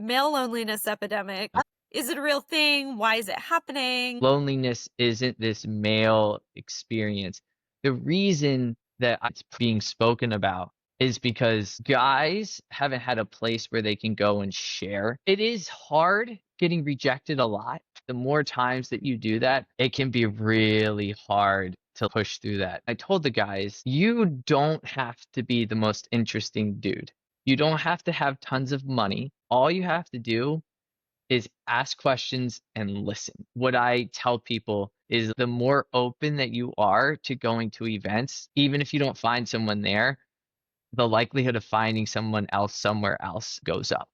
male loneliness epidemic. Is it a real thing? Why is it happening? Loneliness isn't this male experience. The reason that it's being spoken about is because guys haven't had a place where they can go and share. It is hard getting rejected a lot. The more times that you do that, it can be really hard to push through that. I told the guys, you don't have to be the most interesting dude. You don't have to have tons of money. All you have to do is ask questions and listen. What I tell people is the more open that you are to going to events, even if you don't find someone there, the likelihood of finding someone else somewhere else goes up.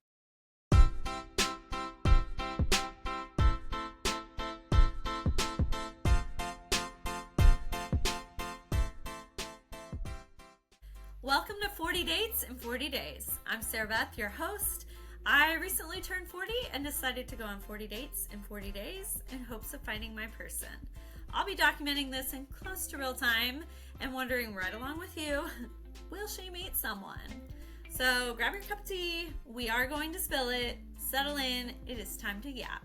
Welcome to 40 Dates in 40 Days. I'm Sarah Beth, your host. I recently turned 40 and decided to go on 40 dates in 40 days in hopes of finding my person. I'll be documenting this in close to real time and wondering right along with you, will she meet someone? So grab your cup of tea, we are going to spill it, settle in, it is time to yap.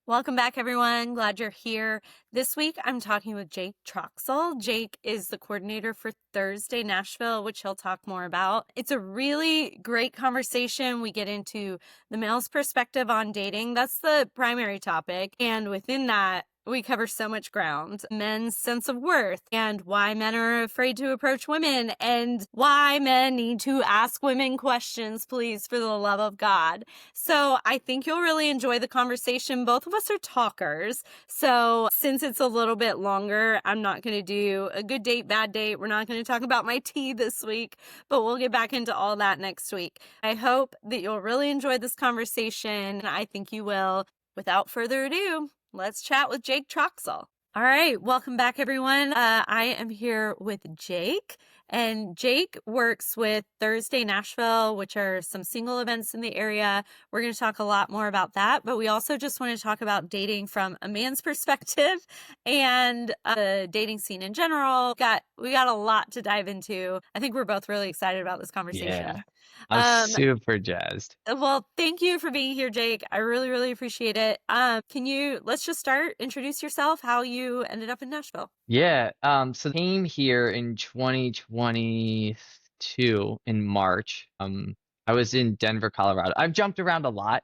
Welcome back, everyone. Glad you're here. This week, I'm talking with Jake Troxell. Jake is the coordinator for Thursday Nashville, which he'll talk more about. It's a really great conversation. We get into the male's perspective on dating. That's the primary topic. And within that, we cover so much ground. Men's sense of worth and why men are afraid to approach women and why men need to ask women questions, please, for the love of God. So I think you'll really enjoy the conversation. Both of us are talkers. So since it's a little bit longer, I'm not going to do a good date, bad date. We're not going to talk about my tea this week, but we'll get back into all that next week. I hope that you'll really enjoy this conversation. I think you will. Without further ado, let's chat with Jake Troxell. All right, welcome back, everyone. I am here with Jake, and Jake works with Thursday Nashville, which are some single events in the area. We're going to talk a lot more about that, but we also just want to talk about dating from a man's perspective and the dating scene in general. We got a lot to dive into. I think we're both really excited about this conversation. Yeah, I'm super jazzed. Well, thank you for being here, Jake. I really, really appreciate it. Let's just start, introduce yourself, how you ended up in Nashville. Yeah, so I came here in 2022 in March. I was in Denver, Colorado. I've jumped around a lot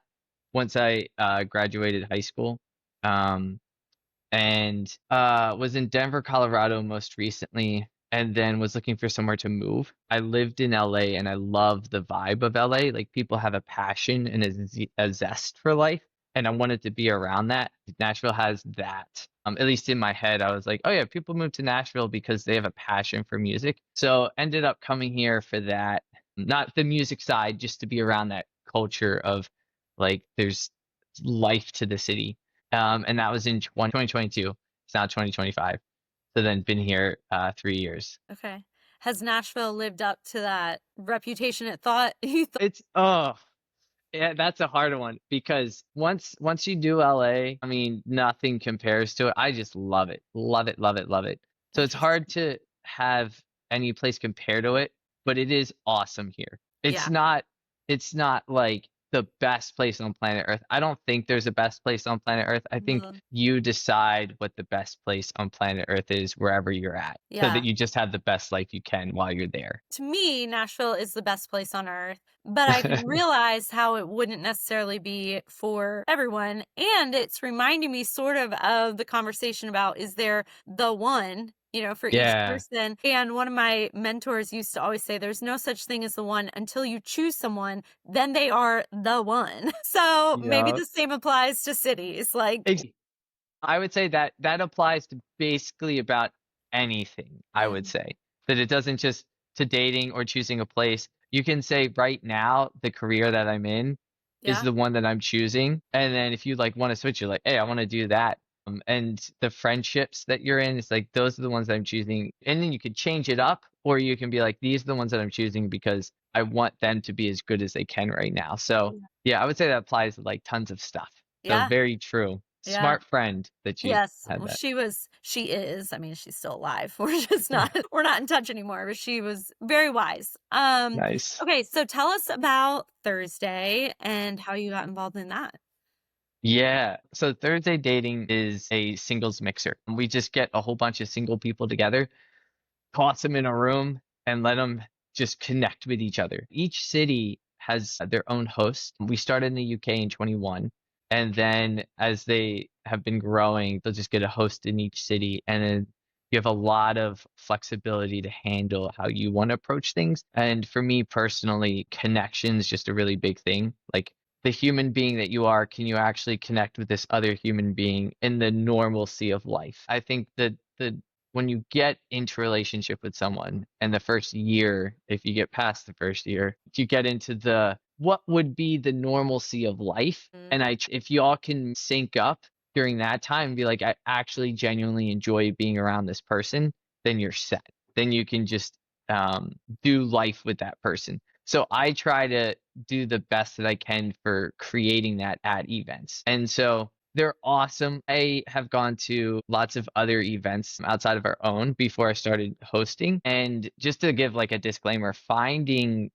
once I graduated high school. And was in Denver, Colorado most recently, and then was looking for somewhere to move. I lived in LA and I love the vibe of LA. Like people have a passion and a zest for life, and I wanted to be around that. Nashville has that. At least in my head, I was like, oh yeah, people move to Nashville because they have a passion for music. So ended up coming here for that, not the music side, just to be around that culture of like there's life to the city. And that was in 2022. It's now 2025. So then been here 3 years. Okay. Has Nashville lived up to that reputation it thought? It's yeah, that's a hard one because once you do LA, I mean, nothing compares to it. I just love it. Love it, love it, love it. So it's hard to have any place compare to it, but it is awesome here. Yeah. It's not like the best place on planet Earth. I don't think there's a best place on planet Earth. I think Mhm. you decide what the best place on planet Earth is wherever you're at, so Yeah. that you just have the best life you can while you're there. To me, Nashville is the best place on earth, but I've realized how it wouldn't necessarily be for everyone. And it's reminding me sort of the conversation about, is there the one, for each Yeah. person? And one of my mentors used to always say, there's no such thing as the one until you choose someone, then they are the one. So maybe Yeah. the same applies to cities. Like, I would say that that applies to basically about anything, I would mm, say. That it doesn't just to dating or choosing a place. You can say right now, the career that I'm in is yeah, the one that I'm choosing. And then if you like want to switch, you're like, hey, I want to do that. And the friendships that you're in, it's like those are the ones that I'm choosing. And then you could change it up, or you can be like, these are the ones that I'm choosing because I want them to be as good as they can right now. So yeah, I would say that applies to like tons of stuff. So yeah. very true. Yeah. Smart friend that you Yes. had Well, that. she is. I mean, she's still alive. We're not in touch anymore, but she was very wise. Nice. Okay. So tell us about Thursday and how you got involved in that. Yeah. So Thursday dating is a singles mixer. We just get a whole bunch of single people together, toss them in a room, and let them just connect with each other. Each city has their own host. We started in the UK in 21, and then as they have been growing, they'll just get a host in each city, and then you have a lot of flexibility to handle how you want to approach things. And for me personally, connection is just a really big thing. Like the human being that you are, can you actually connect with this other human being in the normalcy of life? I think that the when you get into a relationship with someone and the first year, if you get past the first year, you get into the what would be the normalcy of life. And if you all can sync up during that time and be like, I actually genuinely enjoy being around this person, then you're set. Then you can just um, do life with that person. So I try to do the best that I can for creating that at events. And so they're awesome. I have gone to lots of other events outside of our own before I started hosting. And just to give like a disclaimer, finding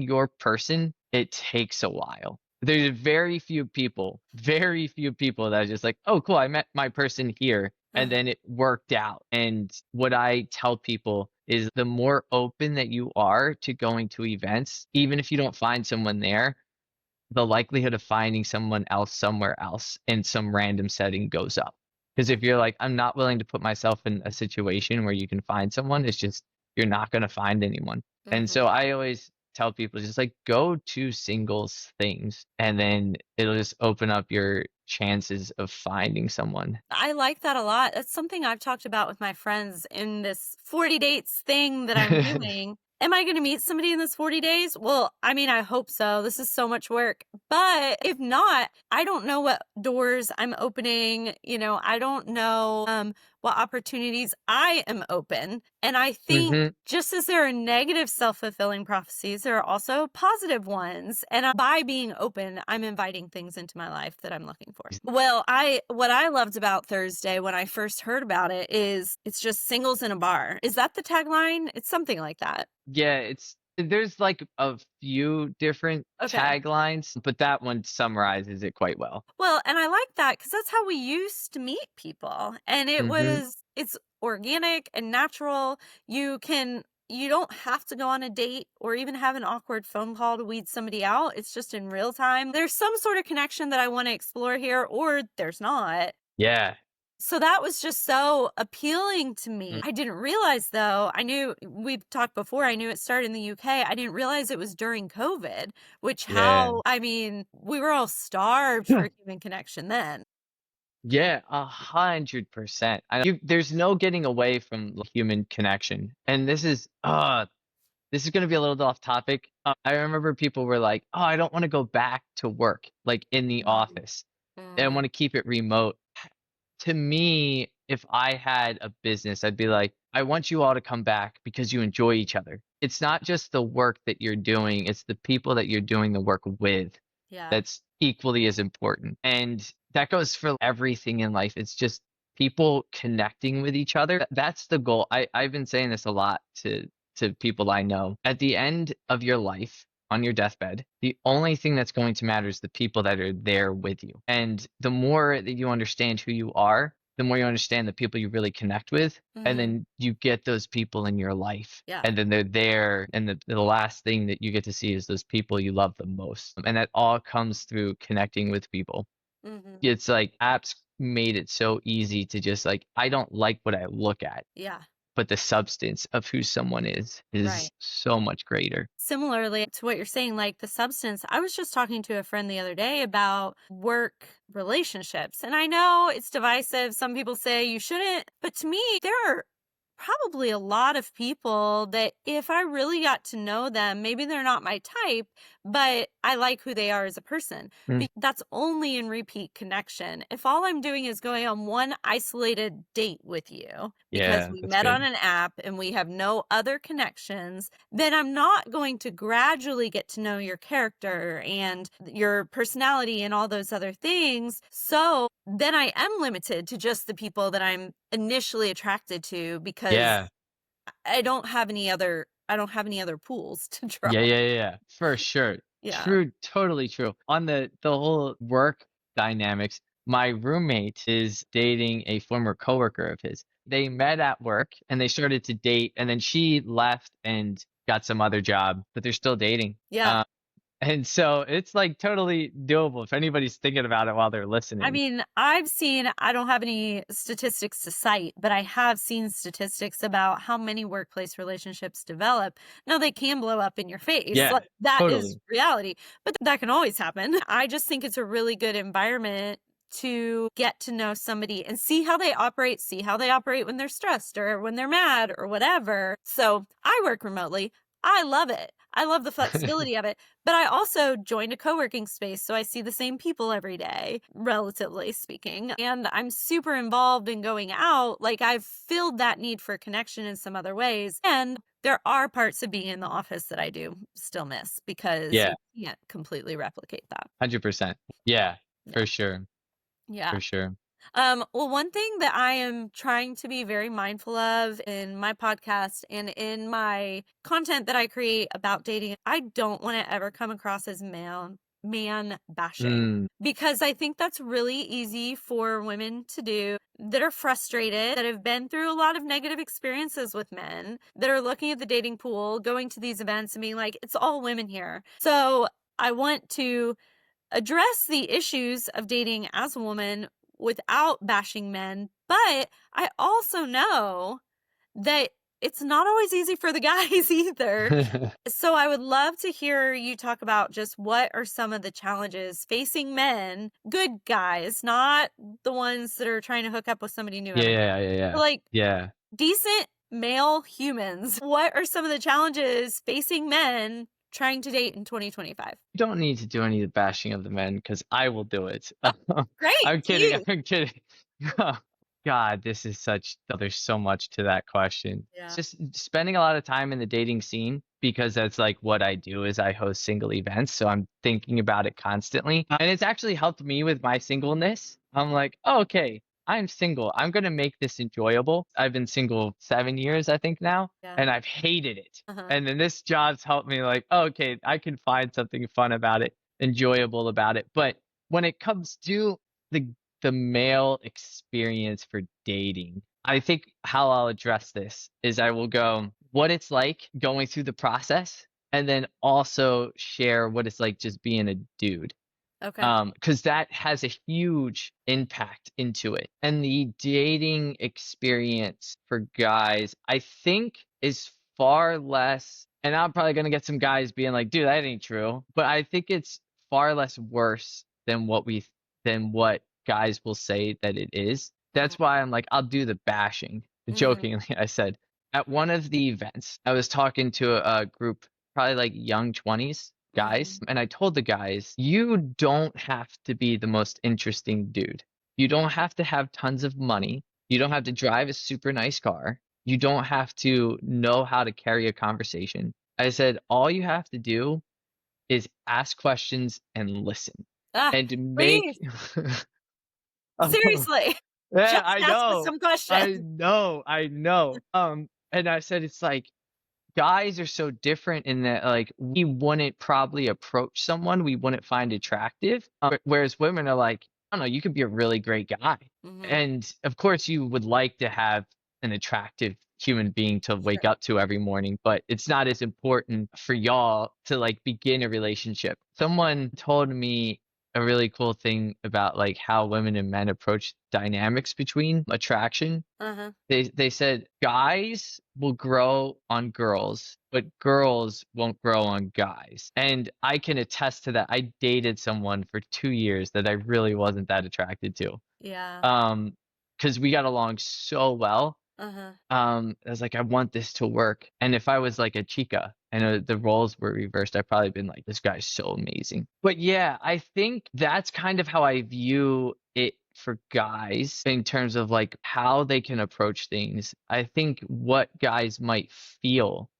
your person, it takes a while. There's very few people that are just like, oh, cool, I met my person here. And then it worked out. And what I tell people is the more open that you are to going to events, even if you don't find someone there, the likelihood of finding someone else somewhere else in some random setting goes up. Because if you're like, I'm not willing to put myself in a situation where you can find someone, it's just, you're not going to find anyone. And Mhm. so I always tell people just like go to singles things and then it'll just open up your chances of finding someone. I like that a lot. That's something I've talked about with my friends in this 40 dates thing that I'm doing. Am I going to meet somebody in this 40 days? Well, I mean, I hope so. This is so much work. But if not, I don't know what doors I'm opening. I don't know what opportunities I am open. And I think Hmm. just as there are negative self-fulfilling prophecies, there are also positive ones. And by being open, I'm inviting things into my life that I'm looking for. Well, what I loved about Thursday when I first heard about it is it's just singles in a bar. Is that the tagline? It's something like that. Yeah, there's like a few different Okay. taglines, but that one summarizes it quite well. Well, and I like that because that's how we used to meet people. And Hmm. it's organic and natural. You don't have to go on a date or even have an awkward phone call to weed somebody out. It's just in real time. There's some sort of connection that I want to explore here, or there's not. Yeah. So that was just so appealing to me. Mm. I didn't realize though, I knew we've talked before, I knew it started in the UK. I didn't realize it was during COVID, Yeah. I mean, we were all starved for human connection then. Yeah, 100%. There's no getting away from human connection. And this is going to be a little off topic. I remember people were like, "Oh, I don't want to go back to work like in the Mm, office. I mm, want to keep it remote." To me, if I had a business, I'd be like, "I want you all to come back because you enjoy each other. It's not just the work that you're doing, it's the people that you're doing the work with yeah. that's equally as important." And that goes for everything in life. It's just people connecting with each other. That's the goal. I've been saying this a lot to people I know. At the end of your life, on your deathbed, the only thing that's going to matter is the people that are there with you. And the more that you understand who you are, the more you understand the people you really connect with, and Hmm. then you get those people in your life. Yeah. And then they're there, and the last thing that you get to see is those people you love the most. And that all comes through connecting with people. Hmm. It's like apps made it so easy to just like, I don't like what I look at, Yeah. but the substance of who someone is Right. so much greater. Similarly to what you're saying, like the substance, I was just talking to a friend the other day about work relationships. And I know it's divisive. Some people say you shouldn't, but to me, there are probably a lot of people that if I really got to know them, maybe they're not my type, but I like who they are as a person. Mm. That's only in repeat connection. If all I'm doing is going on one isolated date with you because Yeah, we that's met on good. an app and we have no other connections, then I'm not going to gradually get to know your character and your personality and all those other things. So then I am limited to just the people that I'm initially attracted to because Yeah. I don't have any other pools to draw. Yeah, yeah, yeah, yeah, for sure. Yeah. True, totally true. On the whole work dynamics, my roommate is dating a former coworker of his. They met at work and they started to date, and then she left and got some other job, but they're still dating. Yeah. And so it's like totally doable if anybody's thinking about it while they're I listening. mean, I don't have any statistics to cite, but I have seen statistics about how many workplace relationships develop. Now, they can blow up in your face. Yeah, Like, that is totally. reality, but that can always happen. I just think it's a really good environment to get to know somebody and see how they operate when they're stressed or when they're mad or whatever. So I work remotely. I love it. I love the flexibility of it. But I also joined a co-working space, so I see the same people every day, relatively speaking. And I'm super involved in going out. Like, I've filled that need for connection in some other ways. And there are parts of being in the office that I do still miss because Yeah, you can't completely replicate that. 100%. Yeah, Yeah. for sure. Yeah. For sure. Well, one thing that I am trying to be very mindful of in my podcast and in my content that I create about dating, I don't want to ever come across as man bashing Mm, because I think that's really easy for women to do that are frustrated, that have been through a lot of negative experiences with men, that are looking at the dating pool, going to these events and being like, it's all women here. So I want to address the issues of dating as a woman without bashing men, but I also know that it's not always easy for the guys either. So I would love to hear you talk about just what are some of the challenges facing men, good guys, not the ones that are trying to hook up with somebody new yeah, every day, yeah, yeah, but yeah. like Yeah. decent male humans. What are some of the challenges facing men trying to date in 2025? You don't need to do any of the bashing of the men because I will do it. Oh, great, I'm kidding. please. I'm kidding. God, this is there's so much to that question. It's Yeah. just spending a lot of time in the dating scene because that's like what I do is I host single events. So I'm thinking about it constantly. And it's actually helped me with my singleness. I'm like, oh, okay, I'm single. I'm going to make this enjoyable. I've been single 7 years, I think now, Yeah. and I've hated it. Uh-huh. And then this job's helped me like, oh, okay, I can find something fun about it, enjoyable about it. But when it comes to the the male experience for dating, I think how I'll address this is I will go what it's like going through the process and then also share what it's like just being a dude. Okay. Because that has a huge impact into it. And the dating experience for guys, I think, is far less. And I'm probably gonna get some guys being like, "Dude, that ain't true." But I think it's far less worse than than what guys will say that it is. Mhm. That's why I'm like, I'll do the bashing. Mhm. Jokingly, I said at one of the events, I was talking to a group, probably like young 20s guys. Mhm. And I told the guys, you don't have to be the most interesting dude. You don't have to have tons of money. You don't have to drive a super nice car. You don't have to know how to carry a conversation. I said, all you have to do is ask questions and listen Ah, and to make. please, seriously, Yeah, just I ask us know. some questions. I know. I know. And I said, it's like, guys are so different in that like we wouldn't probably approach someone we wouldn't find attractive, whereas women are like, I don't know, you could be a really great guy, Mhm. and of course you would like to have an attractive human being to wake Sure. up to every morning, but it's not as important for y'all to like begin a relationship. Someone told me a really cool thing about like how women and men approach dynamics between attraction. Uh-huh. They said guys will grow on girls, but girls won't grow on guys. And I can attest to that. I dated someone for 2 years that I really wasn't that attracted to. Yeah. Um, because we got along so well. Uh-huh. I was like, I want this to work. And if I was like a chica, I know the roles were reversed, I've probably been like, this guy's so amazing. But yeah, I think that's kind of how I view it for guys in terms of like how they can approach things. I think what guys might feel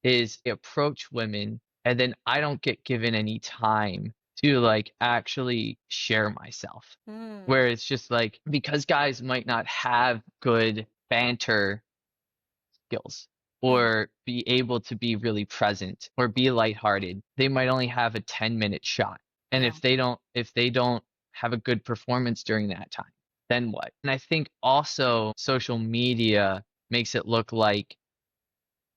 is they approach women and then I don't get given any time to like actually share myself. Mm, Where it's just like because guys might not have good banter skills mm, or be able to be really present or be lighthearted, they might only have a 10-minute shot. And yeah. if they don't have a good performance during that time, then what? And I think also social media makes it look like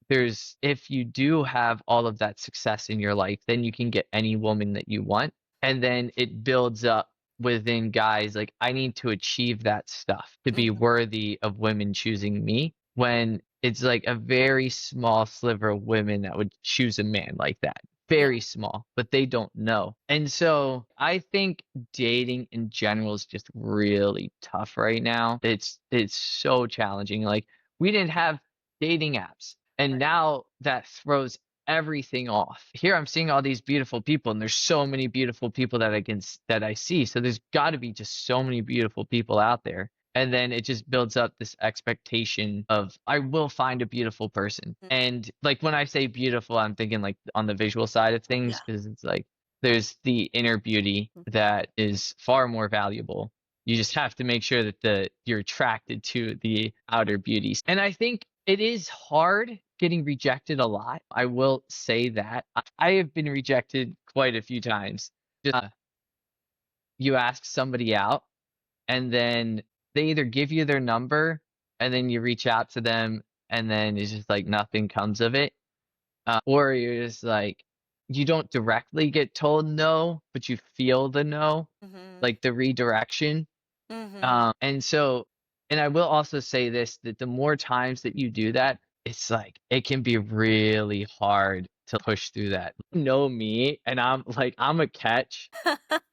there's if you do have all of that success in your life, then you can get any woman that you want. And then it builds up within guys like, I need to achieve that stuff to be Mhm, worthy of women choosing me. When it's like a very small sliver of women that would choose a man like that. yeah. Very small, but they don't know. And so I think dating in general is just really tough right now. It's so challenging. Like we didn't have dating apps. And Right. now that throws everything off. Here I'm seeing all these beautiful people, and there's so many beautiful people that that I see. So there's got to be just so many beautiful people out there. And then it just builds up this expectation of I will find a beautiful person. Mm, And like when I say beautiful, I'm thinking like on the visual side of things yeah. because it's like there's the inner beauty Mm, that is far more valuable. You just have to make sure that you're attracted to the outer beauties. And I think it is hard getting rejected a lot. I will say that. I have been rejected quite a few times. Just, you ask somebody out and then they either give you their number and then you reach out to them and then it's just like nothing comes of it. Or you're just like, you don't directly get told no, but you feel the no, mhm, like the redirection. mhm, And so, and I will also say this, that the more times that you do that, it's like it can be really hard to push through that. You know me, and I'm like, I'm a catch.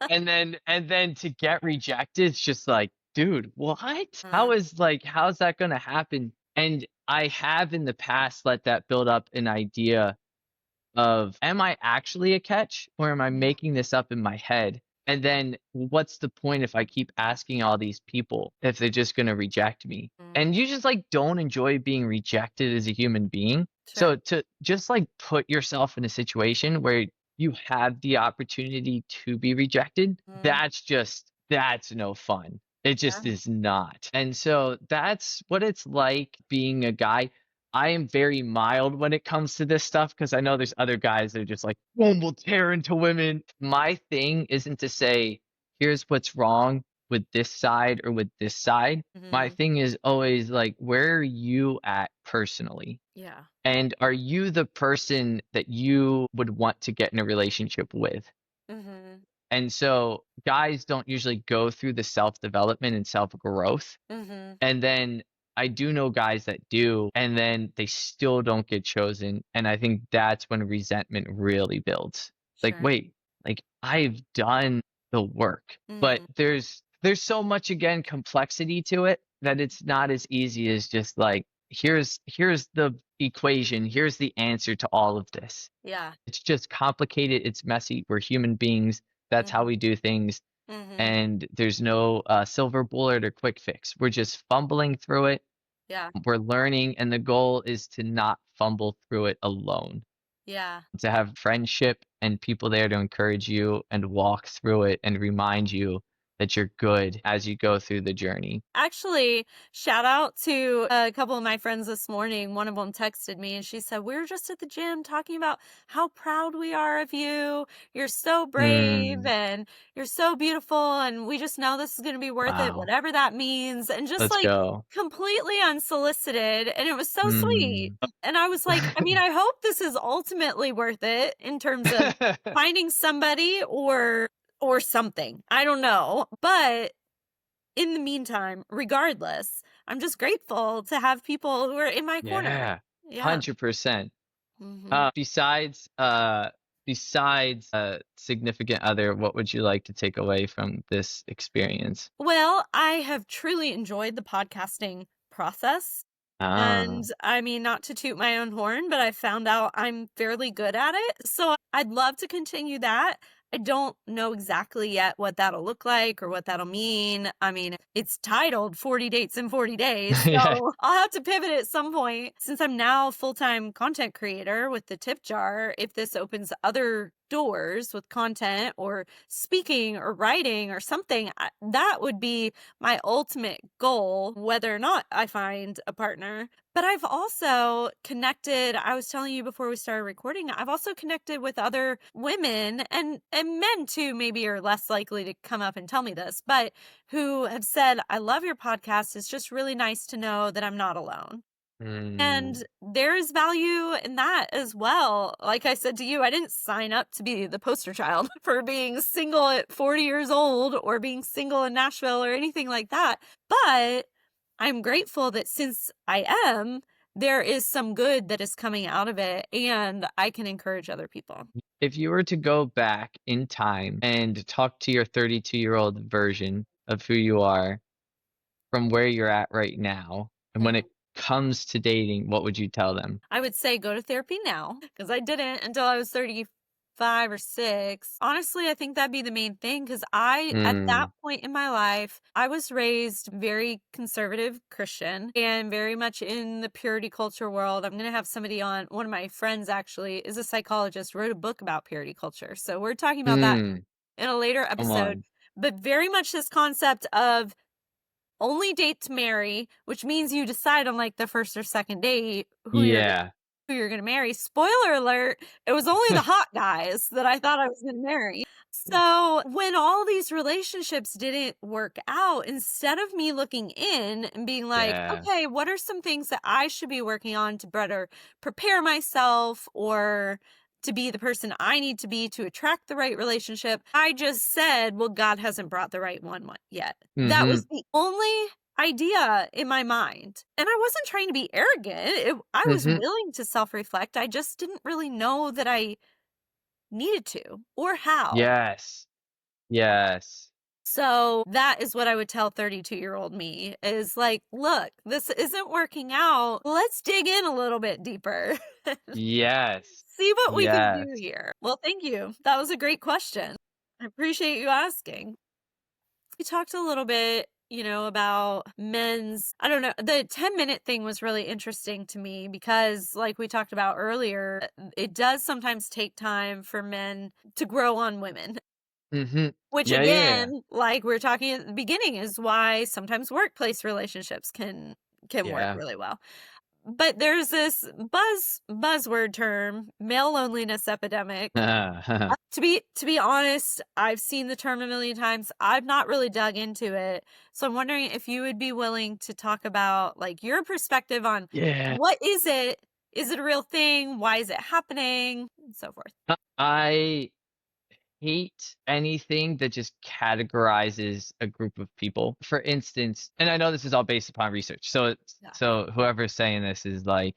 And then to get rejected, it's just like, dude, what? mm, How's that gonna happen? And I have in the past let that build up an idea of am I actually a catch or am I mhm, making this up in my head? And then what's the point if I keep asking all these people if they're just going to reject me? mm, And you just like don't enjoy being rejected as a human being. sure. So to just like put yourself in a situation where you have the opportunity to be rejected, Mm, that's no fun. It just yeah. is not. And so that's what it's like being a guy. I am very mild when it comes to this stuff because I know there's other guys that are just like, boom, will tear into women. My thing isn't to say, here's what's wrong with this side or with this side. My Mhm, thing is always like, where are you at personally? yeah. And are you the person that you would want to get in a relationship with? Mhm, And so guys don't usually go through the self development and self growth mhm, and then I do know guys that do, and then they still don't get chosen. And I think that's when resentment really builds. Like, sure. wait, like I've done the work, but Mhm, there's so much again complexity to it that it's not as easy as just like here's the equation, here's the answer to all of this. yeah. It's just complicated, it's messy. We're human beings. That's how Mhm, we do things mhm, and there's no silver bullet or quick fix. We're just fumbling through it. yeah, We're learning, and the goal is to not fumble through it alone, yeah. to have friendship and people there to encourage you and walk through it and remind you that you're good as you go through the journey. Actually, shout out to a couple of my friends this morning. One of them texted me and she said, "We were just at the gym talking about how proud we are of you. You're so brave Mm, and you're so beautiful. And we just know this is going to be worth it, wow. whatever that means." And just Let's like go. completely unsolicited. And it was so sweet. Mm. And I was like, I mean, I hope this is ultimately worth it in terms of finding somebody or something. I don't know. But in the meantime, regardless, I'm just grateful to have people who are in my corner. Yeah, Yeah. 100%. Mhm. Besides significant other, what would you like to take away from this experience? Well, I have truly enjoyed the podcasting process. And Ah. I mean, not to toot my own horn, but I found out I'm fairly good at it. So I'd love to continue that. I don't know exactly yet what that'll look like or what that'll mean. I mean, it's titled 40 Dates in 40 Days. Yeah. So I'll have to pivot at some point. Since I'm now a full time content creator with the tip jar, if this opens other doors with content or speaking or writing or something, that would be my ultimate goal, whether or not I find a partner. But I've also connected, I was telling you before we started recording, I've also connected with other women and men too, maybe are less likely to come up and tell me this, but who have said, I love your podcast. It's just really nice to know that I'm not alone. Mm. And there's value in that as well. Like I said to you, I didn't sign up to be the poster child for being single at 40 years old or being single in Nashville or anything like that. But I'm grateful that since I am, there is some good that is coming out of it and I can encourage other people. If you were to go back in time and talk to your 32-year-old version of who you are from where you're at right now, and when Mhm. it comes to dating, what would you tell them? I would say go to therapy now because I didn't until I was 35 or 6. Honestly, I think that'd be the main thing because at that Mm. point in my life, I was raised very conservative Christian and very much in the purity culture world. I'm going to have somebody on, one of my friends actually is a psychologist, wrote a book about purity culture. So we're talking about that Mm. in a later Come episode. on. But very much this concept of only date to marry, which means you decide on like the first or second date Yeah. who you're gonna marry. Spoiler alert, it was only the hot guys that I thought I was gonna marry. So when all these relationships didn't work out, instead of me looking in and being like, Yeah. okay, what are some things that I should be working on to better prepare myself or to be the person I need to be to attract the right relationship, I just said, well, God hasn't brought the right one yet. That was Mhm. the only idea in my mind. And I wasn't trying to be arrogant. I was Mhm. willing to self reflect. I just didn't really know that I needed to or how. Yes. Yes. So that is what I would tell 32-year-old me is like, look, this isn't working out. Let's dig in a little bit deeper. Yes. See what we can do Yes. here. Well, thank you. That was a great question. I appreciate you asking. We talked a little bit, about men's, I don't know, the 10-minute thing was really interesting to me because, like we talked about earlier, it does sometimes take time for men to grow on women, Mhm. which Yeah, yeah, yeah. again, like we were talking at the beginning, is why sometimes workplace relationships can work Yeah. really well. But there's this buzzword term, male loneliness epidemic. To be honest, I've seen the term a million times. I've not really dug into it. So I'm wondering if you would be willing to talk about like your perspective on Yeah. what is it? Is it a real thing? Why is it happening? And so forth. I hate anything that just categorizes a group of people. For instance, and I know this is all based upon research. Yeah. So whoever's saying this is like,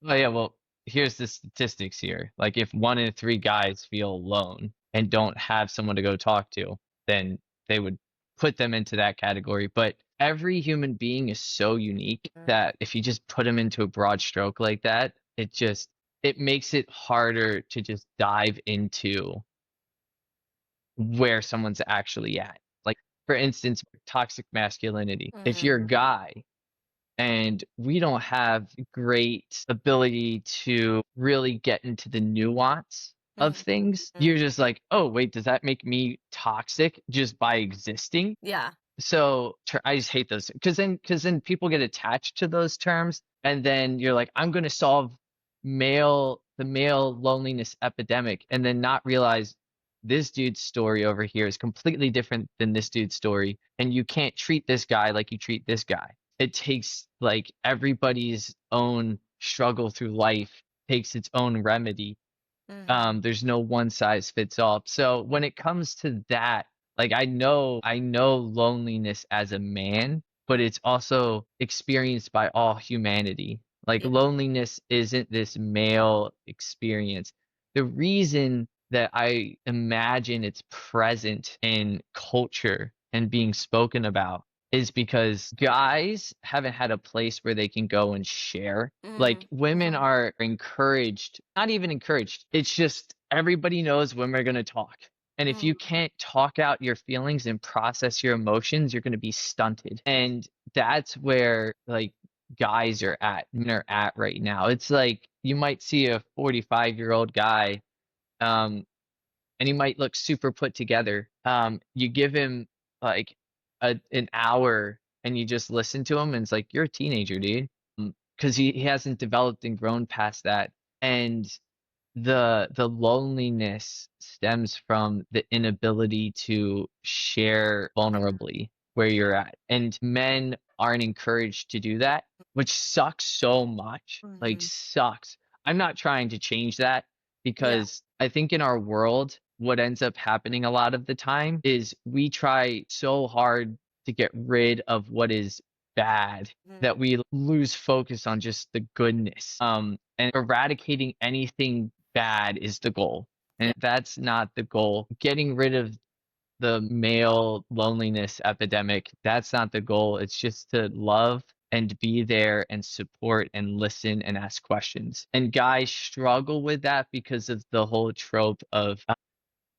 oh yeah, well, here's the statistics here. Like if 1 in 3 guys feel alone and don't have someone to go talk to, then they would put them into that category. But every human being is so unique that if you just put them into a broad stroke like that, it makes it harder to just dive into where someone's actually at. Like for instance, toxic masculinity. If you're a Mm, guy and we don't have great ability to really get into the nuance of mm, things. You're mm. just like, oh, wait, does that make me toxic just by existing? Yeah. So I just hate those because then people get attached to those terms, and then you're like, I'm going to solve the male loneliness epidemic, and then not realize this dude's story over here is completely different than this dude's story, and you can't treat this guy like you treat this guy. It takes like everybody's own struggle through life takes its own remedy. Hmm. There's no one size fits all. So when it comes to that, like I know loneliness as a man, but it's also experienced by all humanity. Like Yeah. loneliness isn't this male experience. The reason that I imagine it's present in culture and being spoken about is because guys haven't had a place where they can go and share. Like women Mhm. are encouraged, not even encouraged. It's just everybody knows when we're going to talk. And if you Mhm. can't talk out your feelings and process your emotions, you're going to be stunted. And that's where like guys are at, men are at right now. It's like you might see a 45-year-old guy, um, and he might look super put together. You give him like an hour and you just listen to him, and it's like, you're a teenager, dude. Because he hasn't developed and grown past that. And the loneliness stems from the inability to share vulnerably where you're at. And men aren't encouraged to do that, which sucks so much. Like Mhm. sucks. I'm not trying to change that Yeah. because I think in our world, what ends up happening a lot of the time is we try so hard to get rid of what is bad that Mhm. we lose focus on just the goodness. And eradicating anything bad is the goal. Yeah. And that's not the goal. Getting rid of the male loneliness epidemic, that's not the goal. It's just to love and be there and support and listen and ask questions. And guys struggle with that because of the whole trope of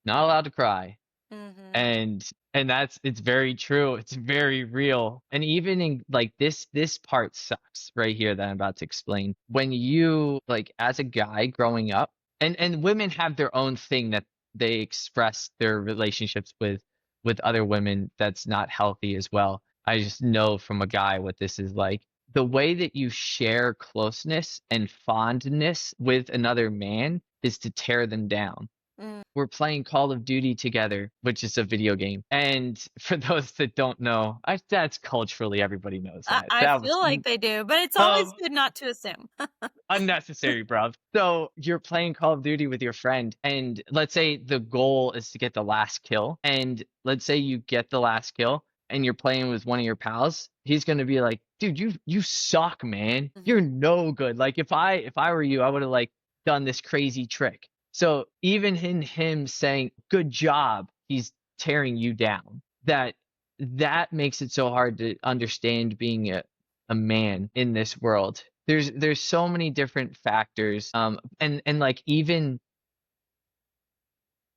not allowed to cry, Mhm. and that's it's very true. It's very real. And even in like this part sucks right here that I'm about to explain. When you like as a guy growing up, and women have their own thing that they express their relationships with other women that's not healthy as well. I just know from a guy what this is like. The way that you share closeness and fondness with another man is to tear them down. Mm. We're playing Call of Duty together, which is a video game. And for those that don't know, that's culturally everybody knows I that. I That was feel like they do, but it's always um good not to assume. unnecessary, bruv. So you're playing Call of Duty with your friend, and let's say the goal is to get the last kill, and let's say you get the last kill, and you're playing with one of your pals. He's gonna be like, "Dude, you suck, man. You're Mhm. no good. Like if I were you, I would have like done this crazy trick." So even in him saying "good job," he's tearing you down. That makes it so hard to understand being a man in this world. There's so many different factors. And like even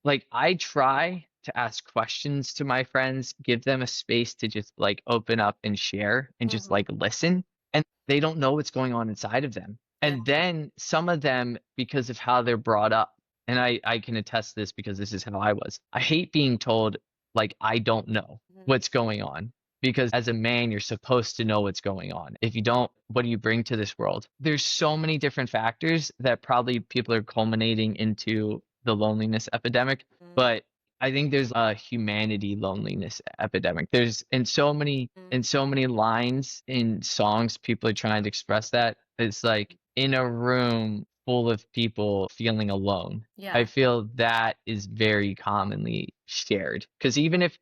like I try to ask questions to my friends, give them a space to just like open up and share and just Mhm. like listen. And they don't know what's going on inside of them. Yeah. And then some of them, because of how they're brought up, and I can attest this because this is how I was. I hate being told like I don't know Mhm. what's going on. Because as a man, you're supposed to know what's going on. If you don't, what do you bring to this world? There's so many different factors that probably people are culminating into the loneliness epidemic, Mhm. but I think there's a humanity loneliness epidemic. There's in Mhm. so many lines in songs, people are trying to express that. It's like in a room full of people feeling alone. I Yeah. feel that is very commonly shared. Because even if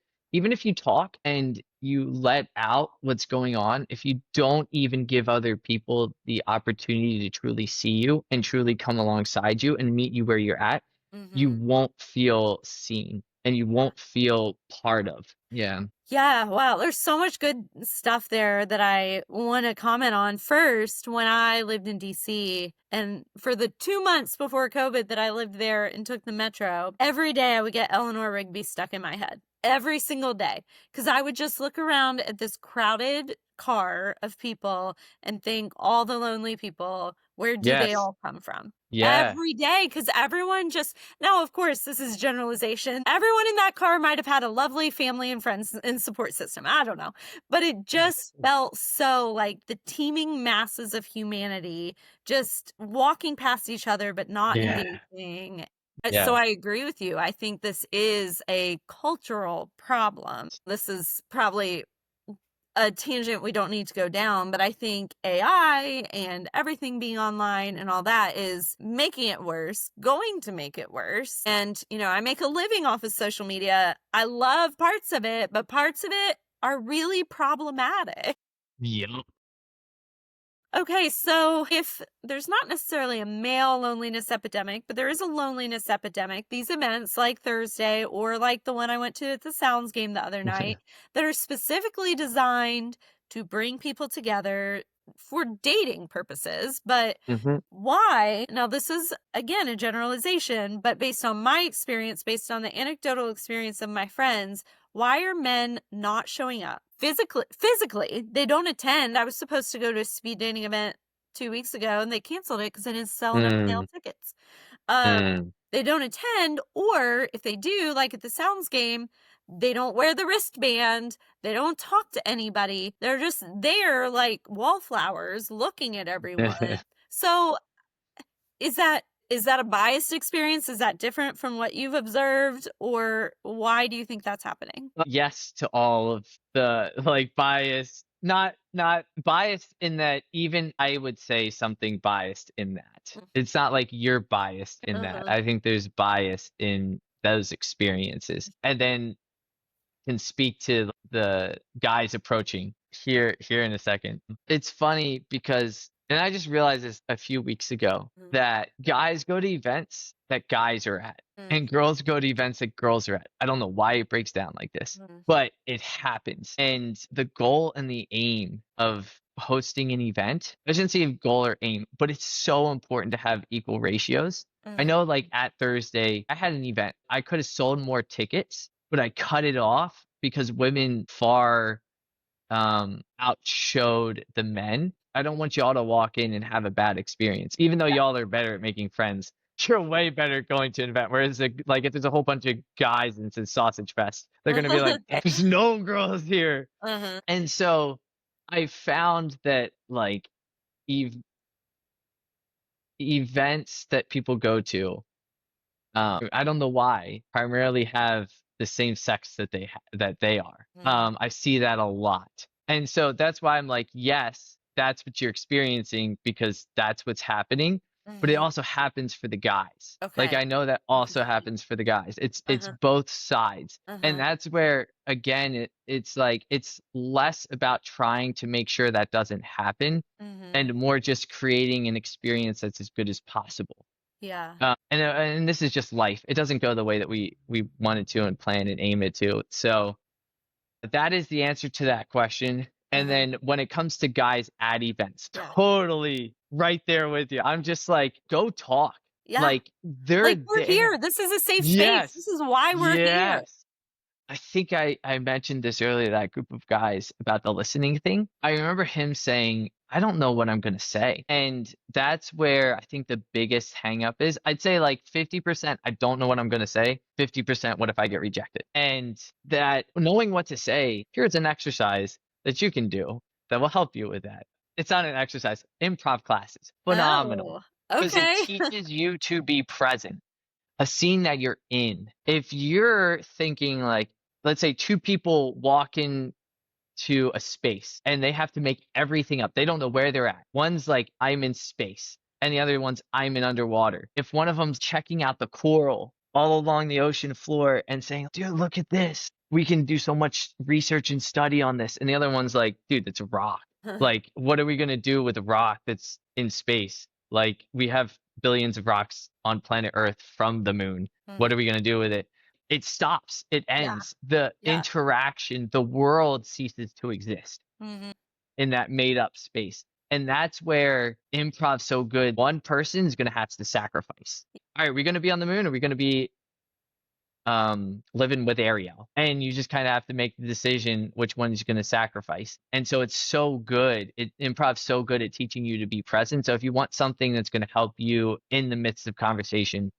you talk and you let out what's going on, if you don't even give other people the opportunity to truly see you and truly come alongside you and meet you where you're at, you Mhm. won't feel seen and you won't feel part of. Yeah. Yeah, wow. There's so much good stuff there that I want to comment on. First, when I lived in DC, and for the 2 months before COVID that I lived there and took the metro, every day I would get Eleanor Rigby stuck in my head. Every single day. Because I would just look around at this crowded car of people and think, all the lonely people, where do they Yes. all come from? Yeah. Every day, because everyone just now, of course, this is generalization. Everyone in that car might have had a lovely family and friends and support system. I don't know. But it just felt so like the teeming masses of humanity just walking past each other, but not Yeah. engaging. So Yeah. I agree with you. I think this is a cultural problem. This is probably a tangent we don't need to go down, but I think AI and everything being online and all that is making it worse, going to make it worse. And, I make a living off of social media. I love parts of it, but parts of it are really problematic. Yep. Okay, so if there's not necessarily a male loneliness epidemic, but there is a loneliness epidemic, these events like Thursday or like the one I went to at the Sounds game the other night that are specifically designed to bring people together for dating purposes. But Hmm. why? Now, this is again a generalization, but based on my experience, based on the anecdotal experience of my friends, why are men not showing up physically? They don't attend. I was supposed to go to a speed dating event 2 weeks ago and they canceled it because they didn't sell enough male Mm, tickets. um mm. they don't attend, or if they do, like at the Sounds game, they don't wear the wristband, they don't talk to anybody, they're just there like wallflowers looking at everyone. So is that a biased experience? Is that different from what you've observed, or why do you think that's happening? Yes to all of the like bias, not biased in that, even I would say something biased in that. It's not like you're biased in that. Uh-huh. I think there's bias in those experiences. And then can speak to the guys approaching here in a second. It's funny because, and I just realized this a few weeks ago, Mhm. that guys go to events that guys are at Mhm. and girls go to events that girls are at. I don't know why it breaks down like this, Mhm. but it happens. And the goal and the aim of hosting an event, I shouldn't say goal or aim, but it's so important to have equal ratios. I Mhm. know, like at Thursday, I had an event. I could have sold more tickets, but I cut it off because women far outshowed the men. I don't want y'all to walk in and have a bad experience, even though y'all are better at making friends. You're way better at going to an event. Whereas, like, if there's a whole bunch of guys and it's a sausage fest, they're gonna be like, "There's no girls here." Uh-huh. And so, I found that like ev- events that people go to, I don't know why, primarily have the same sex that that they are. Mhm. I see that a lot. And so that's why I'm like, yes, that's what you're experiencing because that's what's happening, but it Mhm. also happens for the guys. Like Okay. I know that also Interesting. happens for the guys. It's Uh-huh. both sides. And Uh-huh. that's where again it's like it's less about trying to make sure that doesn't happen Mhm. and more just creating an experience that's as good as possible. Yeah. And this is just life. It doesn't go the way that we wanted to and plan and aim it to. So that is the answer to that question. And Uh-huh. then when it comes to guys at events, Yeah. totally right there with you. I'm just like, go talk. Yeah. Like they're Like, we're here. there. This is a safe space. This Yes. is why we're here. Yes. I think I mentioned this earlier, that group of guys about the listening thing. I remember him saying, I don't know what I'm going to say. And that's where I think the biggest hang up is. I'd say like 50%, I don't know what I'm going to say. 50%, what if I get rejected? And that knowing what to say, here's an exercise that you can do that will help you with that. It's not an exercise. Improv classes, phenomenal Oh, because it okay. teaches you to be present, a scene that you're in. If you're thinking like, let's say two people walk into a space and they have to make everything up. They don't know where they're at. One's like, I'm in space, and the other one's, I'm in underwater. If one of them's checking out the coral all along the ocean floor and saying, dude, look at this. We can do so much research and study on this. And the other one's like, dude, that's a rock. Like, what are we going to do with a rock that's in space? Like, we have billions of rocks on planet Earth from the moon. What Mhm. are we going to do with it? It stops, it Yeah. ends. The Yeah. interaction, the world ceases to exist Mhm. in that made up space. And that's where improv's so good. One person is going to have to sacrifice. All right, are we going to be on the moon? Or are we going to be living with Ariel? And you just kind of have to make the decision which one is going to sacrifice. And so it's so good. Improv's so good at teaching you to be present. So if you want something that's going to help you in the midst of conversation,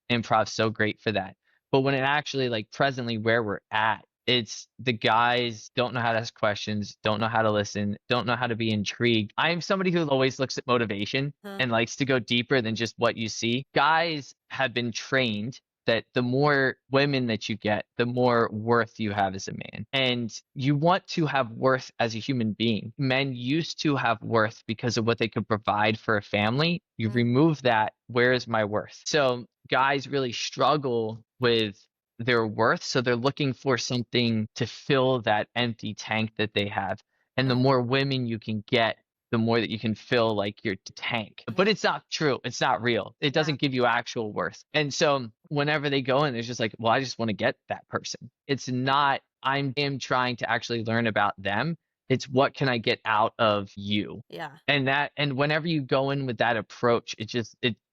improv's so great for that. But when it actually, like presently where we're at, it's the guys don't know how to ask questions, don't know how to listen, don't know how to be intrigued. I'm somebody who always looks at motivation Huh. and likes to go deeper than just what you see. Guys have been trained that the more women that you get, the more worth you have as a man. And you want to have worth as a human being. Men used to have worth because of what they could provide for a family. You Mhm. remove that, where is my worth? So guys really struggle with their worth. So they're looking for something to fill that empty tank that they have. And the Mhm. more women you can get the more that you can fill like your tank. But it's not true. It's not real. It Yeah. doesn't give you actual worth. And so whenever they go in, there's just like, well, I just want to get that person. It's not, I am trying to actually learn about them. It's what can I get out of you? Yeah. And whenever you go in with that approach,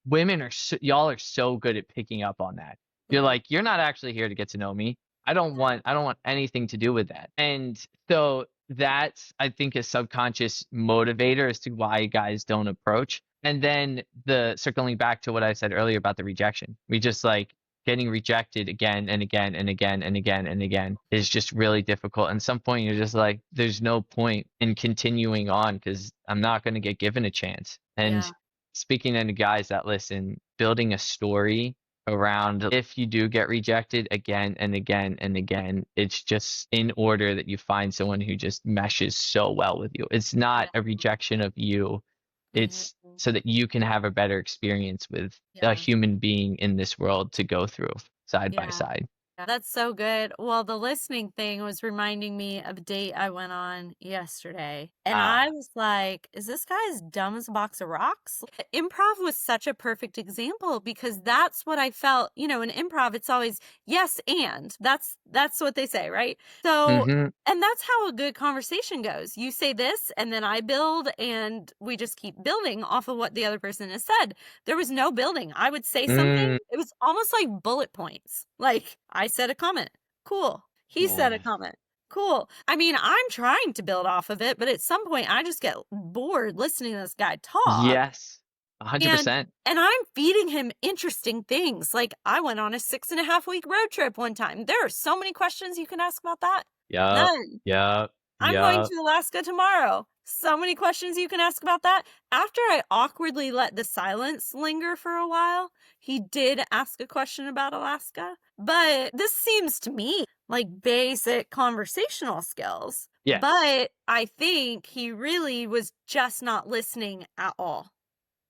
women are y'all are so good at picking up on that. You're Mhm. like, you're not actually here to get to know me. I don't want anything to do with that. And so that's, I think, a subconscious motivator as to why guys don't approach. And then the circling back to what I said earlier about the rejection. We just like getting rejected again and again and again and again and again is just really difficult. And at some point you're just like, there's no point in continuing on because I'm not going to get given a chance. And Yeah. speaking to guys that listen, building a story around if you do get rejected again and again and again, it's just in order that you find someone who just meshes so well with you. It's not Yeah. a rejection of you. It's Mhm. so that you can have a better experience with a Yeah. human being in this world to go through side by Yeah. side. That's so good. Well, the listening thing was reminding me of a date I went on yesterday. And I Ah, was like, is this guy as dumb as a box of rocks? Improv was such a perfect example because that's what I felt, in improv it's always yes and. That's what they say, right? So mm-hmm, and that's how a good conversation goes. You say this and then I build and we just keep building off of what the other person has said. There was no building. I would say something. mm, It was almost like bullet points. Like I said a comment. Cool. He said a yeah, comment. Cool. I mean, I'm trying to build off of it, but at some point I just get bored listening to this guy talk. yes, And 100%. and I'm feeding him interesting things. Like I went on a 6.5 week road trip one time. There are so many questions you can ask about that. Yup, None. yup, I'm going yup. to Alaska tomorrow. So many questions you can ask about that. After I awkwardly let the silence linger for a while, he did ask a question about Alaska. But this seems to me like basic conversational skills. Yes. But I think he really was just not listening at all.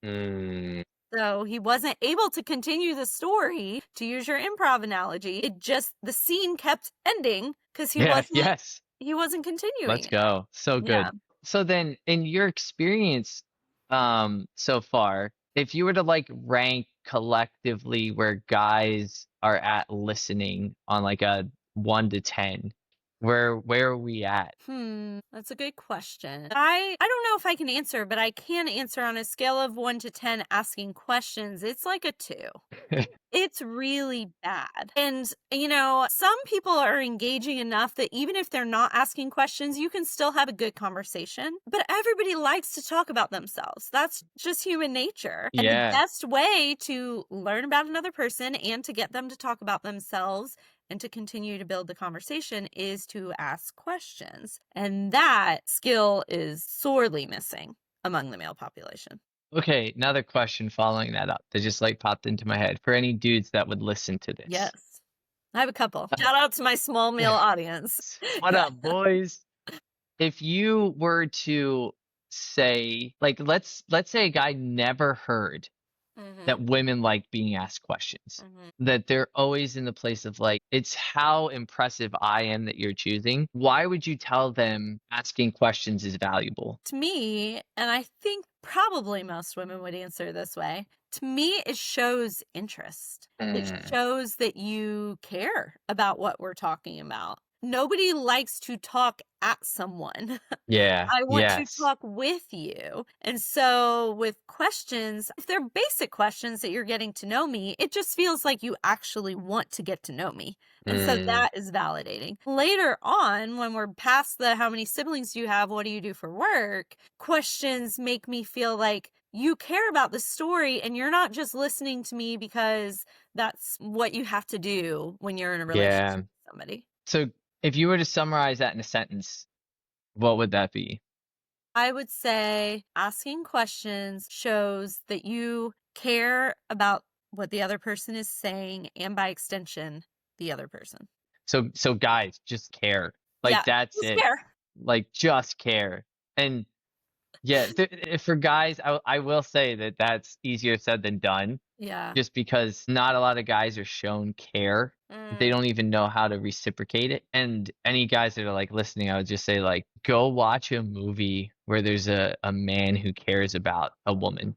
Mm, So he wasn't able to continue the story, to use your improv analogy. It just, the scene kept ending because he yeah, wasn't yes. he wasn't continuing Let's it. go. So Yeah. good. So then in your experience so far, if you were to like rank collectively where guys are at listening on like a 1 to 10, where are we at? That's a good question. I don't know if I can answer, but I can answer on a scale of 1 to 10 asking questions. It's like a 2. It's really bad. And, some people are engaging enough that even if they're not asking questions, you can still have a good conversation. But everybody likes to talk about themselves. That's just human nature. And the Yeah. best way to learn about another person and to get them to talk about themselves and to continue to build the conversation is to ask questions. And that skill is sorely missing among the male population. Okay, another question following that up that just like popped into my head for any dudes that would listen to this. Yes. I have a couple. Shout out to my small male audience. What Yeah. up, boys? If you were to say, like, let's say a guy never heard that Mhm. women like being asked questions, Mhm. that they're always in the place of like, it's how impressive I am that you're choosing. Why would you tell them asking questions is valuable? To me, and I think probably most women would answer this way, to me, it shows interest. It Mm, shows that you care about what we're talking about. Nobody likes to talk at someone. yeah, I want to yes. talk with you. And so with questions, if they're basic questions that you're getting to know me, it just feels like you actually want to get to know me. And so Mm, that is validating. Later on, when we're past the how many siblings do you have, what do you do for work, questions make me feel like you care about the story and you're not just listening to me because that's what you have to do when you're in a yeah. relationship with somebody. So if you were to summarize that in a sentence, what would that be? I would say asking questions shows that you care about what the other person is saying and by extension, the other person. So guys, just care. Like Yeah, that's just it. care. Like just care. And yeah, for guys, I will say that that's easier said than done, Yeah. just because not a lot of guys are shown care. they Mm. don't even know how to reciprocate it. And any guys that are like listening, I would just say like go watch a movie where there's a man who cares about a woman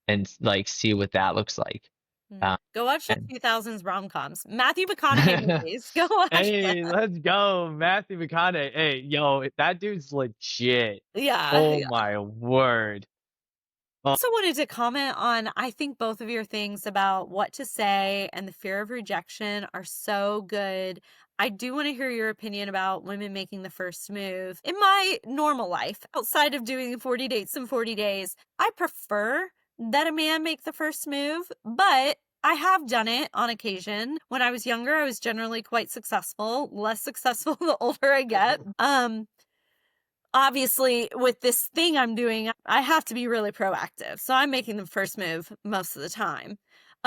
and like see what that looks like. Mm. Um, Go watch the and 2000s rom-coms. Matthew McConaughey movies. Go watch them. hey, let's go, Matthew McConaughey. Hey, yo, that dude's legit. Yeah. Oh my word. Oh, Also wanted to comment on, I think both of your things about what to say and the fear of rejection are so good. I do want to hear your opinion about women making the first move. In my normal life, outside of doing 40 dates in 40 days, I prefer that a man make the first move, but I have done it on occasion. When I was younger, I was generally quite successful, less successful the older I get. Obviously, with this thing I'm doing, I have to be really proactive. So I'm making the first move most of the time.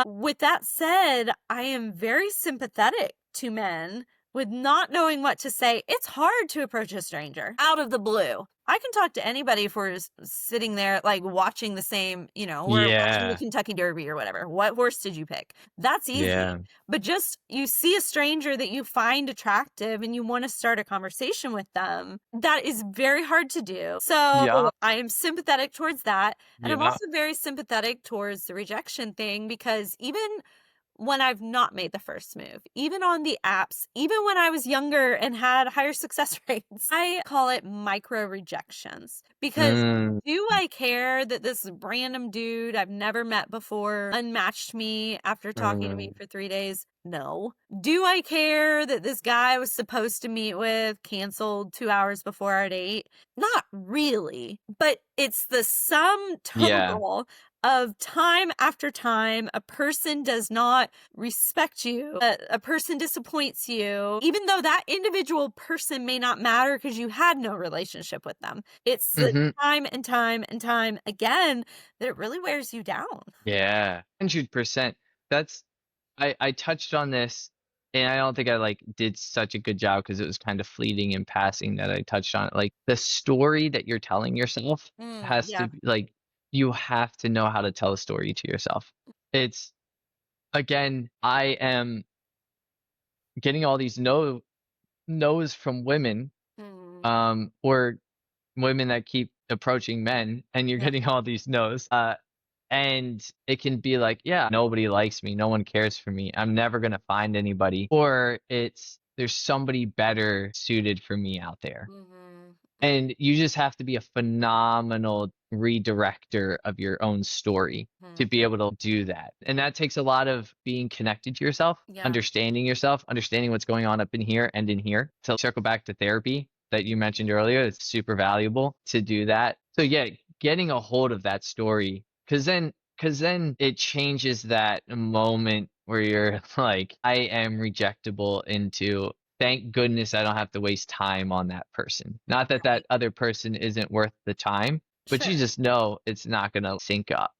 With that said, I am very sympathetic to men with not knowing what to say. It's hard to approach a stranger out of the blue. I can talk to anybody if we're sitting there, like watching the same, we're watching the yeah, Kentucky Derby or whatever. What horse did you pick? That's easy. yeah. But just you see a stranger that you find attractive and you want to start a conversation with them, that is very hard to do. Yeah, So I am sympathetic towards that. And I'm yeah. also very sympathetic towards the rejection thing because even when I've not made the first move, even on the apps, even when I was younger and had higher success rates, I call it micro rejections because Mm, do I care that this random dude I've never met before unmatched me after talking to me mm, for 3 days? No. Do I care that this guy I was supposed to meet with canceled 2 hours before our date? Not really, but it's the sum yeah. total of time after time a person does not respect you, a person disappoints you, even though that individual person may not matter because you had no relationship with them. It's the Hmm. time and time and time again that it really wears you down. Yeah. 100%. That's I touched on this and I don't think I like did such a good job because it was kind of fleeting in passing that I touched on it. Like the story that you're telling yourself has to Yeah. be like you have to know how to tell a story to yourself. It's again, I am getting all these no's from women, Mm, or women that keep approaching men, and you're yeah. getting all these no's. And it can be like, yeah, nobody likes me, no one cares for me, I'm never gonna find anybody, or it's there's somebody better suited for me out there. Mm-hmm. And you just have to be a phenomenal redirector of your own story to be Mm-hmm. able to do that. And that takes a lot of being connected to Yeah. yourself, understanding what's going on up in here and in here. To circle back to therapy that you mentioned earlier, it's super valuable to do that. So yeah, getting a hold of that story, because then it changes that moment where you're like, I am rejectable into thank goodness I don't have to waste time on that person. Not that that Right. other person isn't worth the time, but you Sure. just know it's not gonna sync up.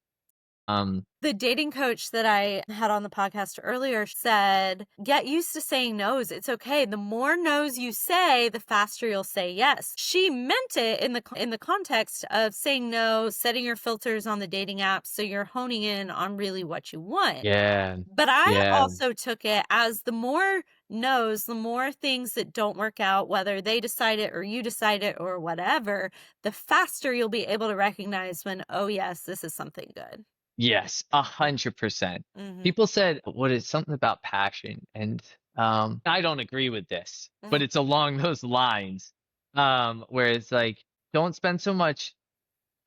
Um, The dating coach that I had on the podcast earlier said, get used to saying no's. It's okay. The more no's you say, the faster you'll say yes. She meant it in the context of saying no, setting your filters on the dating apps so you're honing in on really what you want. yeah, But I yeah, also took it as the more no's, the more things that don't work out, whether they decide it or you decide it or whatever, the faster you'll be able to recognize when, oh yes, this is something good. yes, 100%. Mm-hmm. People said what is something about passion, and I don't agree with this, but it's along those lines. Where it's like, don't spend so much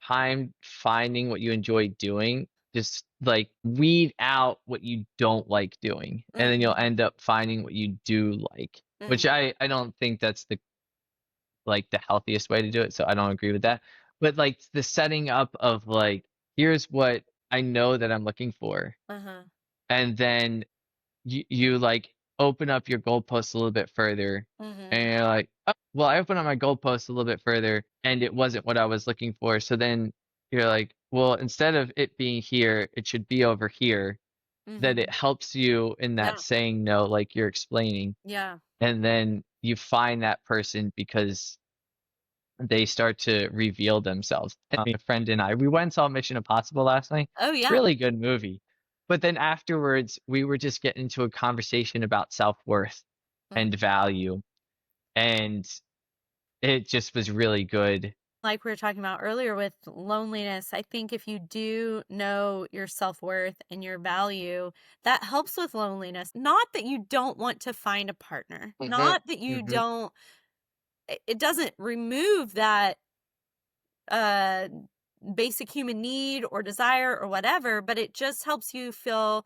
time finding what you enjoy doing. Just like weed out what you don't like doing, and then you'll Mm-hmm. end up finding what you do like. Which Mm-hmm. I don't think that's the healthiest way to do it, so I don't agree with that. But like the setting up of like, here's what I know that I'm looking for, Uh-huh. and then you like open up your goalposts a little bit further, Mhm. and you're like, oh, well, I opened up my goalposts a little bit further, and it wasn't what I was looking for. So then you're like, well, instead of it being here, it should be over here. That it Mhm. helps you in that Yeah. saying no, like you're explaining, Yeah. and then you find that person because they start to reveal themselves. A friend and I, we went and saw Mission Impossible last night. Oh, yeah. Really good movie. But then afterwards, we were just getting into a conversation about self-worth Mm. and value, and it just was really good. Like we were talking about earlier with loneliness, I think if you do know your self-worth and your value, that helps with loneliness. Not that you don't want to find a partner, Mhm, not that you mhm. don't, it doesn't remove that uh basic human need or desire or whatever, but it just helps you feel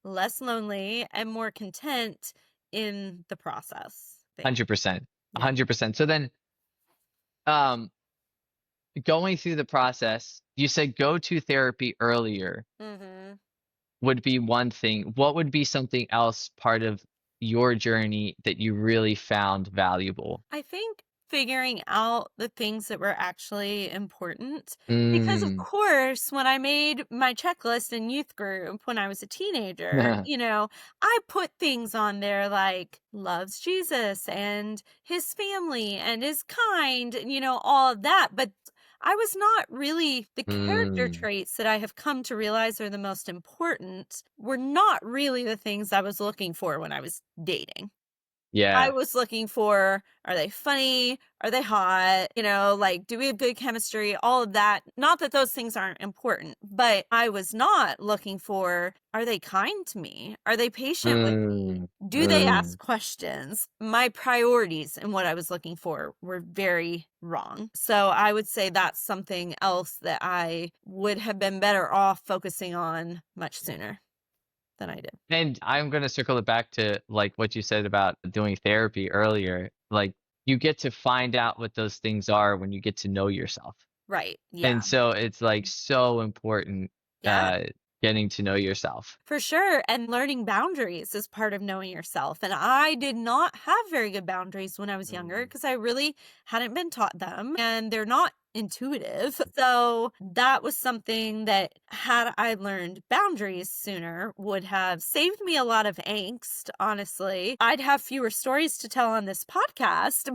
less lonely and more content in the process. I think. 100%. Yeah. 100%. So then, um, going through the process, you said go to therapy earlier Mhm. would be one thing. What would be something else part of your journey that you really found valuable? I think figuring out the things that were actually important. Because, of Mm. course, when I made my checklist in youth group when I was a teenager, I put things on there like loves Jesus and his family and is kind, and, all of that. But I was not really the character Mm. traits that I have come to realize are the most important, were not really the things I was looking for when I was dating. I Yeah. was looking for, are they funny? Are they hot? Like, do we have good chemistry? All of that. Not that those things aren't important, but I was not looking for, are they kind to me? Are they patient with me? Mm. Do they ask Mm. questions? My priorities and what I was looking for were very wrong. So I would say that's something else that I would have been better off focusing on much sooner than I did. And I'm gonna circle it back to, like, what you said about doing therapy earlier. Like, you get to find out what those things are when you get to know yourself. Right. Yeah. And so it's, like, so important, Yeah. uh, getting to know yourself. For sure, and learning boundaries is part of knowing yourself, and I did not have very good boundaries when I was younger Mm. because I really hadn't been taught them, and they're not intuitive. So, that was something that had I learned boundaries sooner would have saved me a lot of angst, honestly. I'd have fewer stories to tell on this podcast,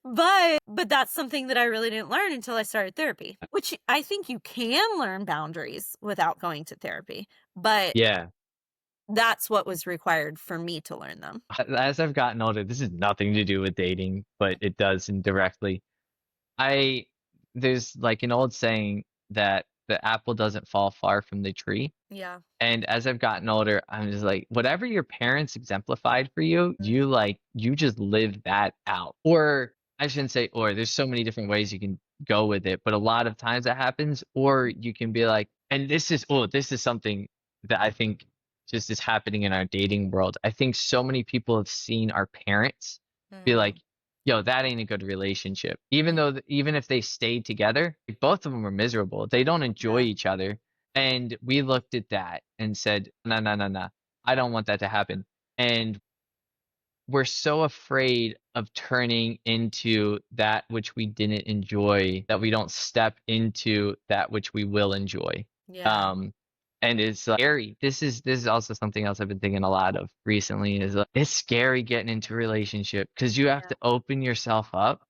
but that's something that I really didn't learn until I started therapy, which I think you can learn boundaries without going to therapy, but Yeah. that's what was required for me to learn them. As I've gotten older, this has nothing to do with dating, but it does indirectly. I There's, like, an old saying that the apple doesn't fall far from the tree. Yeah. And as I've gotten older, I'm just like, whatever your parents exemplified for you, you just live that out. Or I shouldn't say or, there's so many different ways you can go with it, but a lot of times that happens. Or you can be like, and this is something that I think just is happening in our dating world. I think so many people have seen our parents be like, Mhm. yo, that ain't a good relationship. Even Yeah. though, even if they stayed together, like, both of them are miserable. They don't enjoy Yeah. each other, and we looked at that and said, "No, no, no, no. I don't want that to happen." And we're so afraid of turning into that which we didn't enjoy that we don't step into that which we will enjoy. Yeah. Um, and it's scary. This is also something else I've been thinking a lot of recently is, it's scary getting into a relationship because you have Yeah. to open yourself up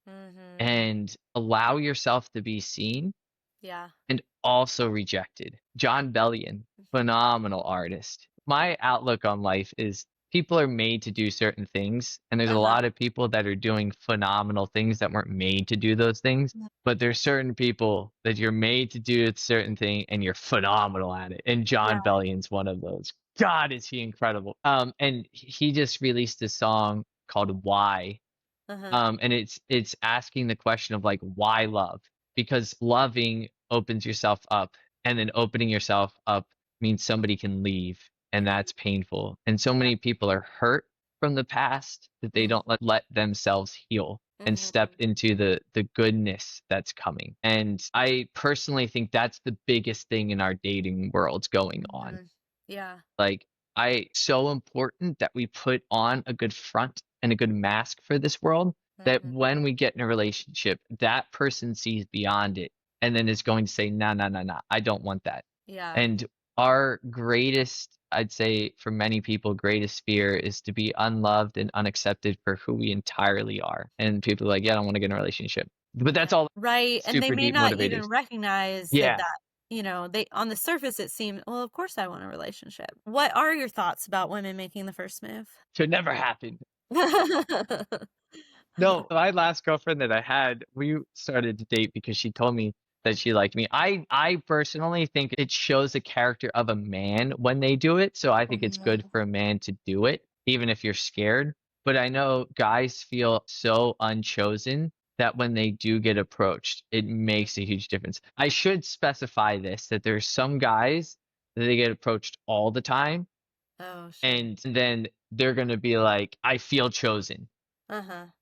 Mhm. and allow yourself to be seen Yeah. and also rejected. John Bellion, phenomenal artist. My outlook on life is people are made to do certain things, and there's a Uh-huh. lot of people that are doing phenomenal things that weren't made to do those things. Mm. But there's certain people that you're made to do a certain thing and you're phenomenal at it. And Yeah. John Bellion's one of those. God, is he incredible. And he just released a song called Why, Uh-huh. and it's asking the question of, like, why love? Because loving opens yourself up, and then opening yourself up means somebody can leave, and Mhm. that's painful. And so Yeah. many people are hurt from the past that they Mhm. don't let themselves heal and step Mhm. into the goodness that's coming. And I personally think that's the biggest thing in our dating worlds going on. Mhm. Yeah. Like, so important that we put on a good front and a good mask for this world, that Mhm. when we get in a relationship, that person sees beyond it and then is going to say, "No, no, no, no, I don't want that." Yeah. And our greatest, I'd say for many people, greatest fear is to be unloved and unaccepted for who we entirely are. And people are like, "Yeah, I don't want to get in a relationship." But Yeah. that's all Right, and they super may deep not even motivators. recognize that Yeah. you know, they on the surface it seemed, well, of course I want a relationship. What are your thoughts about women making the first move? Should never happen. No, my last girlfriend that I had, we started to date because she told me that she liked me. I personally think it shows the character of a man when they do it. So I think it's good Mhm. for a man to do it, even if you're scared. But I know guys feel so unchosen that when they do get approached, it makes a huge difference. I should specify this that there's some guys that they get approached all the time, Oh, sure. and then they're gonna be like, I feel chosen, Uh-huh.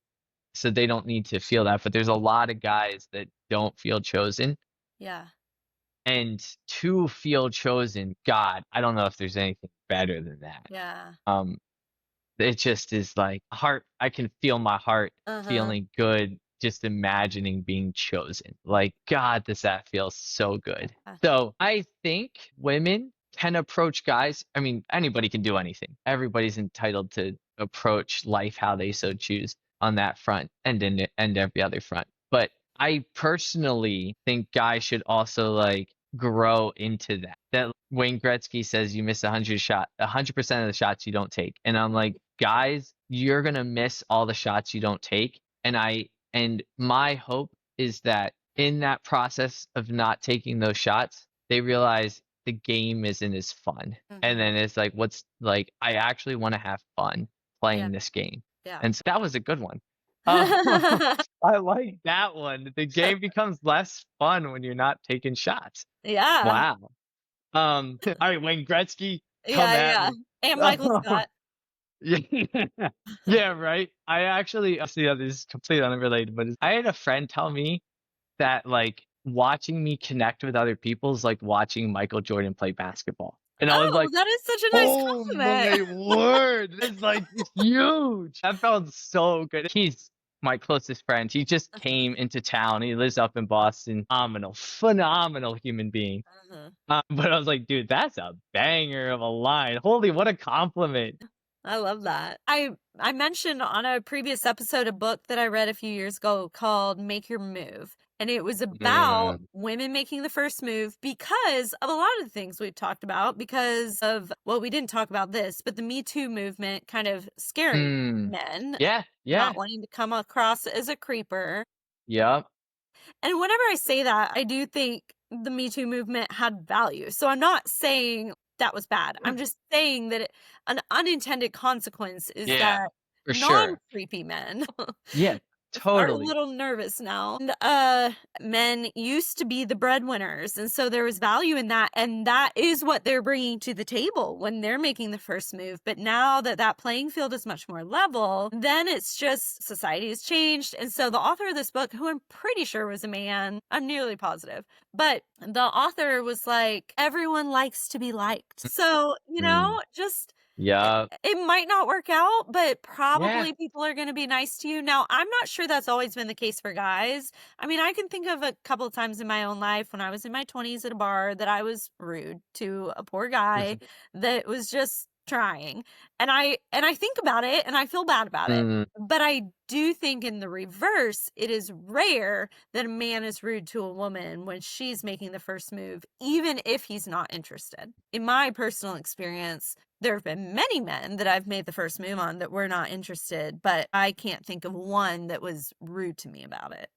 so they don't need to feel that. But there's a lot of guys that don't feel chosen, Yeah. and to feel chosen, God, I don't know if there's anything better than that. Yeah. Um, it just is like heart. I can feel my heart Uh-huh. feeling good just imagining being chosen. Like, God, does that feel so good? Uh, So I think women can approach guys. I mean, anybody can do anything. Everybody's entitled to approach life how they so choose on that front and every other front. But I personally think guys should also like grow into that. That Wayne Gretzky says you miss 100% of the shots you don't take. And I'm like, guys, you're gonna miss all the shots you don't take. And my hope is that in that process of not taking those shots, they realize the game isn't as fun. And mhm. then it's like, what's like, I actually want to have fun Yeah. playing this game. Yeah. And so that was a good one. Uh, I like that one. The game becomes less fun when you're not taking shots. Yeah. Wow. All right, Wayne Gretzky, come Yeah, at yeah. me. And Michael Scott. Yeah, yeah, right. I actually see that this is completely unrelated, but I had a friend tell me that like watching me connect with other people is like watching Michael Jordan play basketball. And I was Oh, like, that is such a nice oh compliment. my word, it's like it's huge. That felt so good. He's my closest friend. He just Uh-huh. came into town. He lives up in Boston. Phenomenal, phenomenal human being. Uh-huh. But I was like, dude, that's a banger of a line. Holy, what a compliment. I love that. I mentioned on a previous episode a book that I read a few years ago called Make Your Move. And it was about Mm, women making the first move because of a lot of the things we've talked about, because of, well, we didn't talk about this, but the Me Too movement kind of scaring mm. men, Yeah, yeah, not wanting to come across as a creeper. yep. And whenever I say that, I do think the Me Too movement had value. So I'm not saying that was bad. I'm just saying that an unintended consequence is Yeah, that for sure. non-creepy men Yeah, are a totally. little nervous now. And, men used to be the breadwinners, and so there was value in that, and that is what they're bringing to the table when they're making the first move. But now that that playing field is much more level, then it's just society has changed. And so the author of this book, who I'm pretty sure was a man, I'm nearly positive, but the author was like, everyone likes to be liked. So, you Mm, know, just yep. it might not work out, but Yeah. probably people are gonna be nice to you. Now, I'm not sure that's always been the case for guys. I mean, I can think of a couple of times in my own life when I was in my 20s at a bar that I was rude to a poor guy that was just trying. And I think about it and I feel bad about it. Mm, But I do think in the reverse, it is rare that a man is rude to a woman when she's making the first move, even if he's not interested. In my personal experience, there have been many men that I've made the first move on that were not interested, but I can't think of one that was rude to me about it.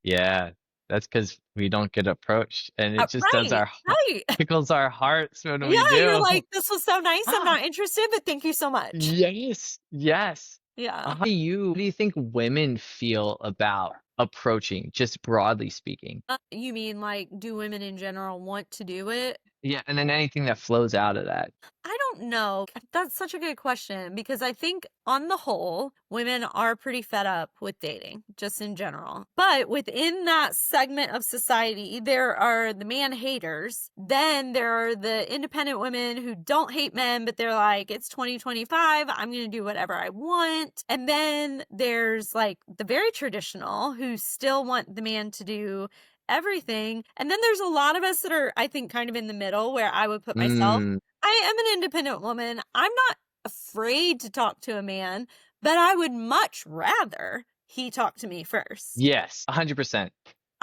yeah. That's because we don't get approached, and it just does Right, our right. tickles our hearts when we Yeah, you're do. like, this was so nice. I'm Ah, not interested, but thank you so much. yes, yes. Yeah. How do you think women feel about approaching, just broadly speaking? You mean like, do women in general want to do it? Yeah, and then anything that flows out of that. I don't know. That's such a good question because I think on the whole, women are pretty fed up with dating, just in general. But within that segment of society, there are the man haters. Then there are the independent women who don't hate men, but they're like, it's 2025. I'm going to do whatever I want. And then there's like the very traditional who still want the man to do everything. And then there's a lot of us that are, I think, kind of in the middle where I would put myself. Mm, I am an independent woman. I'm not afraid to talk to a man, but I would much rather he talk to me first. yes, 100%.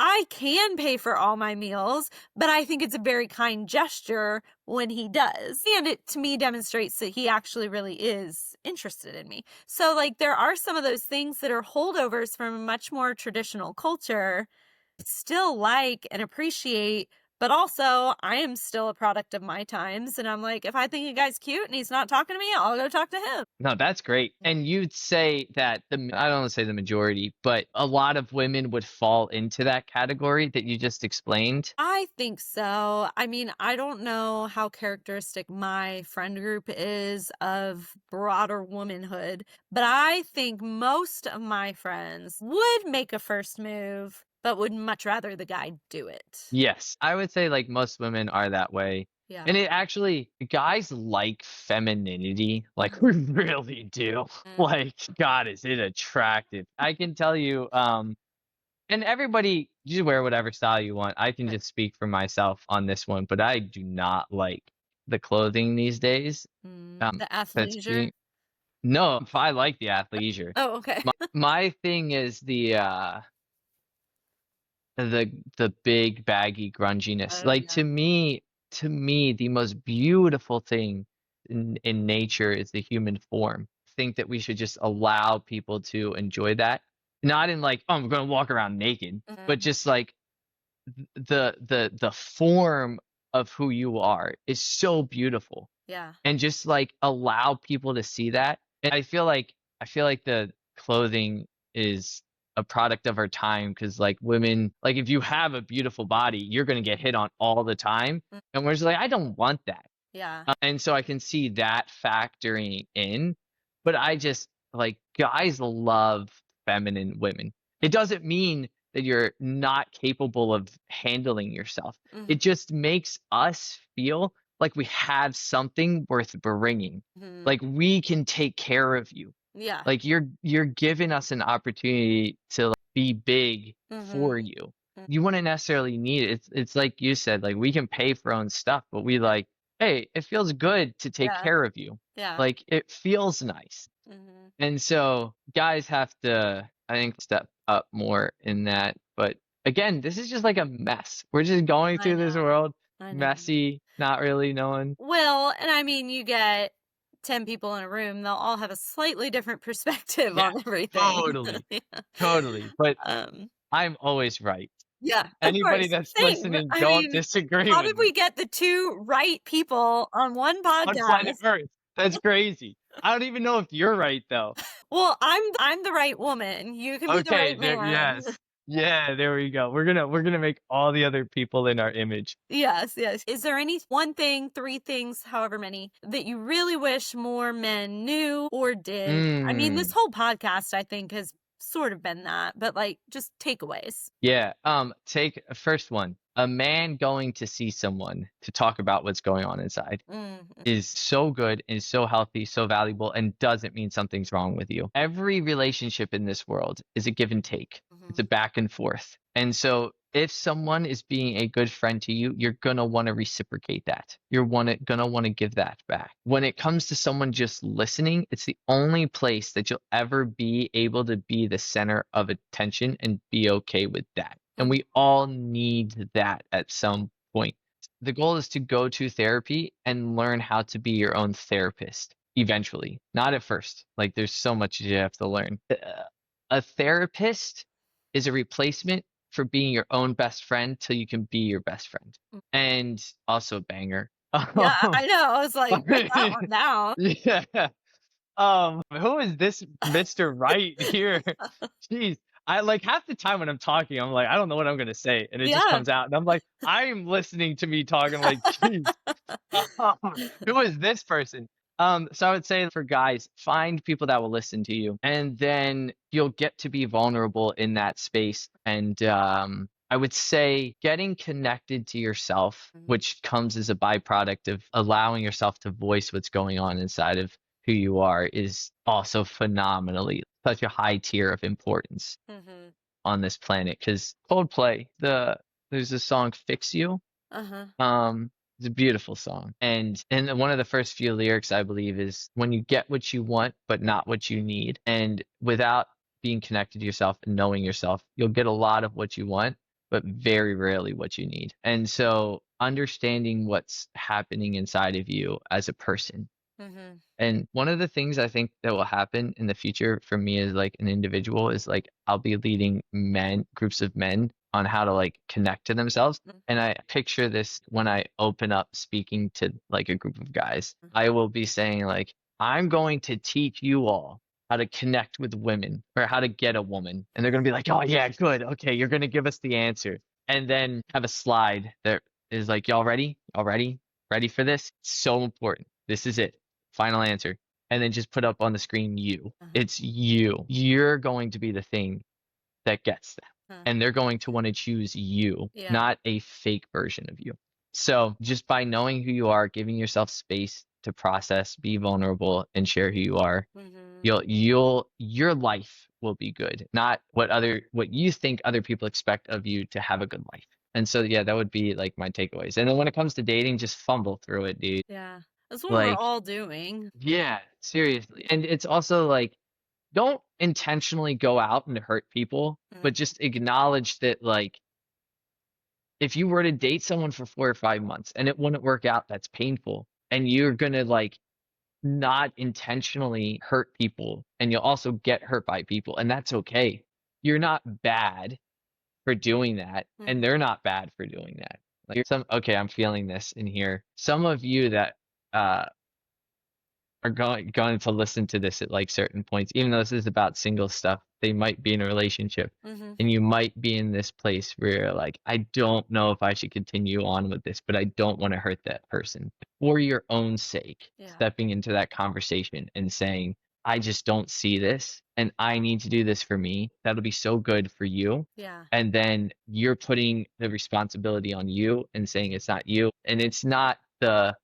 I can pay for all my meals, but I think it's a very kind gesture when he does. And it to me demonstrates that he actually really is interested in me. So, like, there are some of those things that are holdovers from a much more traditional culture, still like and appreciate. But also, I am still a product of my times. And I'm like, if I think a guy's cute and he's not talking to me, I'll go talk to him. No, that's great. And you'd say that I don't want to say the majority, but a lot of women would fall into that category that you just explained. I think so. I mean, I don't know how characteristic my friend group is of broader womanhood, but I think most of my friends would make a first move, but would much rather the guy do it. Yes, I would say like most women are that way. Yeah. And it actually, guys like femininity, like we really do. Like, God, is it attractive? I can tell you, and everybody, you wear whatever style you want. I can just speak for myself on this one, but I do not like the clothing these days. The That's athleisure. being no, I like the athleisure. Oh, okay. My thing is the big baggy grunginess. Oh, Like yeah. to me, the most beautiful thing in nature is the human form. I think that we should just allow people to enjoy that. Not in like, oh, I'm gonna walk around naked, but just like the form of who you are is so beautiful. Yeah. And just like allow people to see that. And I feel like the clothing is a product of our time because like women, like if you have a beautiful body, you're gonna get hit on all the time. And we're just like, I don't want that. Yeah. And so I can see that factoring in, but I just like guys love feminine women. It doesn't mean that you're not capable of handling yourself. Mhm. It just makes us feel like we have something worth bringing. Mhm. Like we can take care of you. Yeah. Like you're giving us an opportunity to like, be big for Mhm. you. Mm. You wouldn't necessarily need it. It's like you said, like we can pay for our own stuff, but we like, hey, it feels good to take Yeah. care of you. Yeah. Like it feels nice. Mhm. And so guys have to, I think, step up more in that. But again, this is just like a mess. We're just going I through this know. world, I know. messy, not really knowing. Well, and I mean, you get 10 people in a room, they'll all have a slightly different perspective Yeah, on everything. totally, Yeah. totally. But Um, I'm always right. yeah, of Anybody course. that's Same. listening, I don't mean, disagree how with did we me. get the two right people on one On planet podcast? Earth. That's crazy. I don't even know if you're right though. Well, I'm the right woman. You can be the Okay, right there, man. yes. Yeah, there we go. We're gonna make all the other people in our image. Yes, yes. Is there any one thing, three things, however many, that you really wish more men knew or did? I mean, this Mm. whole podcast, I think, has sort of been that, but like just takeaways. Yeah. Take first one. A man going to see someone to talk about what's going on inside Mm, is so good and so healthy, so valuable, and doesn't mean something's wrong with you. Every relationship in this world is a give and take. It's a mhm, back and forth. And so if someone is being a good friend to you, you're gonna want to reciprocate that. Gonna want to give that back. When it comes to someone just listening, it's the only place that you'll ever be able to be the center of attention and be okay with that. And mhm, we all need that at some point. The goal is to go to therapy and learn how to be your own therapist eventually, not at first. Like there's so much you have to learn. A therapist is a replacement for being your own best friend till you can be your best friend. mm. And also a banger. Yeah, I know. I was like, write that one down. Yeah. Who is this Mr. Right here? Jeez. I like half the time when I'm talking, I'm like, I don't know what I'm gonna say, and it just Yeah. comes out, and I'm like, I'm listening to me talking, like, jeez, who is this person? So I would say for guys, find people that will listen to you, and then you'll get to be vulnerable in that space. And I would say getting connected to yourself, Mhm, which comes as a byproduct of allowing yourself to voice what's going on inside of who you are, is also phenomenally such a high tier of importance mhm. on this planet. Because Coldplay, there's a song "Fix You." Uh-huh. It's a beautiful song. And one of the first few lyrics I believe is when you get what you want but not what you need. And without being connected to yourself and knowing yourself, you'll get a lot of what you want, but very rarely what you need. And so understanding what's happening inside of you as a person. Mm-hmm. And one of the things I think that will happen in the future for me as like an individual is like I'll be leading groups of men on how to like connect to themselves. And I picture this when I open up speaking to like a group of guys. I will be saying like, I'm going to teach you all how to connect with women or how to get a woman. And they're going to be like, oh yeah, good. Okay, you're going to give us the answer. And then have a slide that is like, y'all ready? Y'all ready? Ready for this? It's so important. This is it. Final answer. And then just put up on the screen you. Uh-huh. It's you. You're going to be the thing that gets them. Uh-huh. And they're going to want to choose you, Yeah. not a fake version of you. So just by knowing who you are, giving yourself space to process, be vulnerable, and share who you are, Mm-hmm. your life will be good, not what you think other people expect of you to have a good life. And so yeah, that would be like my takeaways. And then when it comes to dating, just fumble through it, dude. Yeah. That's what we're Like, all doing. yeah, seriously. And it's also like, don't intentionally go out and hurt people, but Mm-hmm. just acknowledge that, like, if you were to date someone for 4 or 5 months and it wouldn't work out, that's painful. And you're gonna like not intentionally hurt people, and you'll also get hurt by people, and that's okay. You're not bad for doing that, and they're not bad for doing that. Like okay, I'm feeling this in here. Some of you that uh are going to listen to this at like certain points, even though this is about single stuff, they might be in a relationship Mm-hmm. and you might be in this place where you're like, I don't know if I should continue on with this, but I don't want to hurt that person. For your own sake, Yeah. stepping into that conversation and saying, I just don't see this and I need to do this for me. That'll be so good for you. Yeah. And then you're putting the responsibility on you and saying it's not you. And it's not the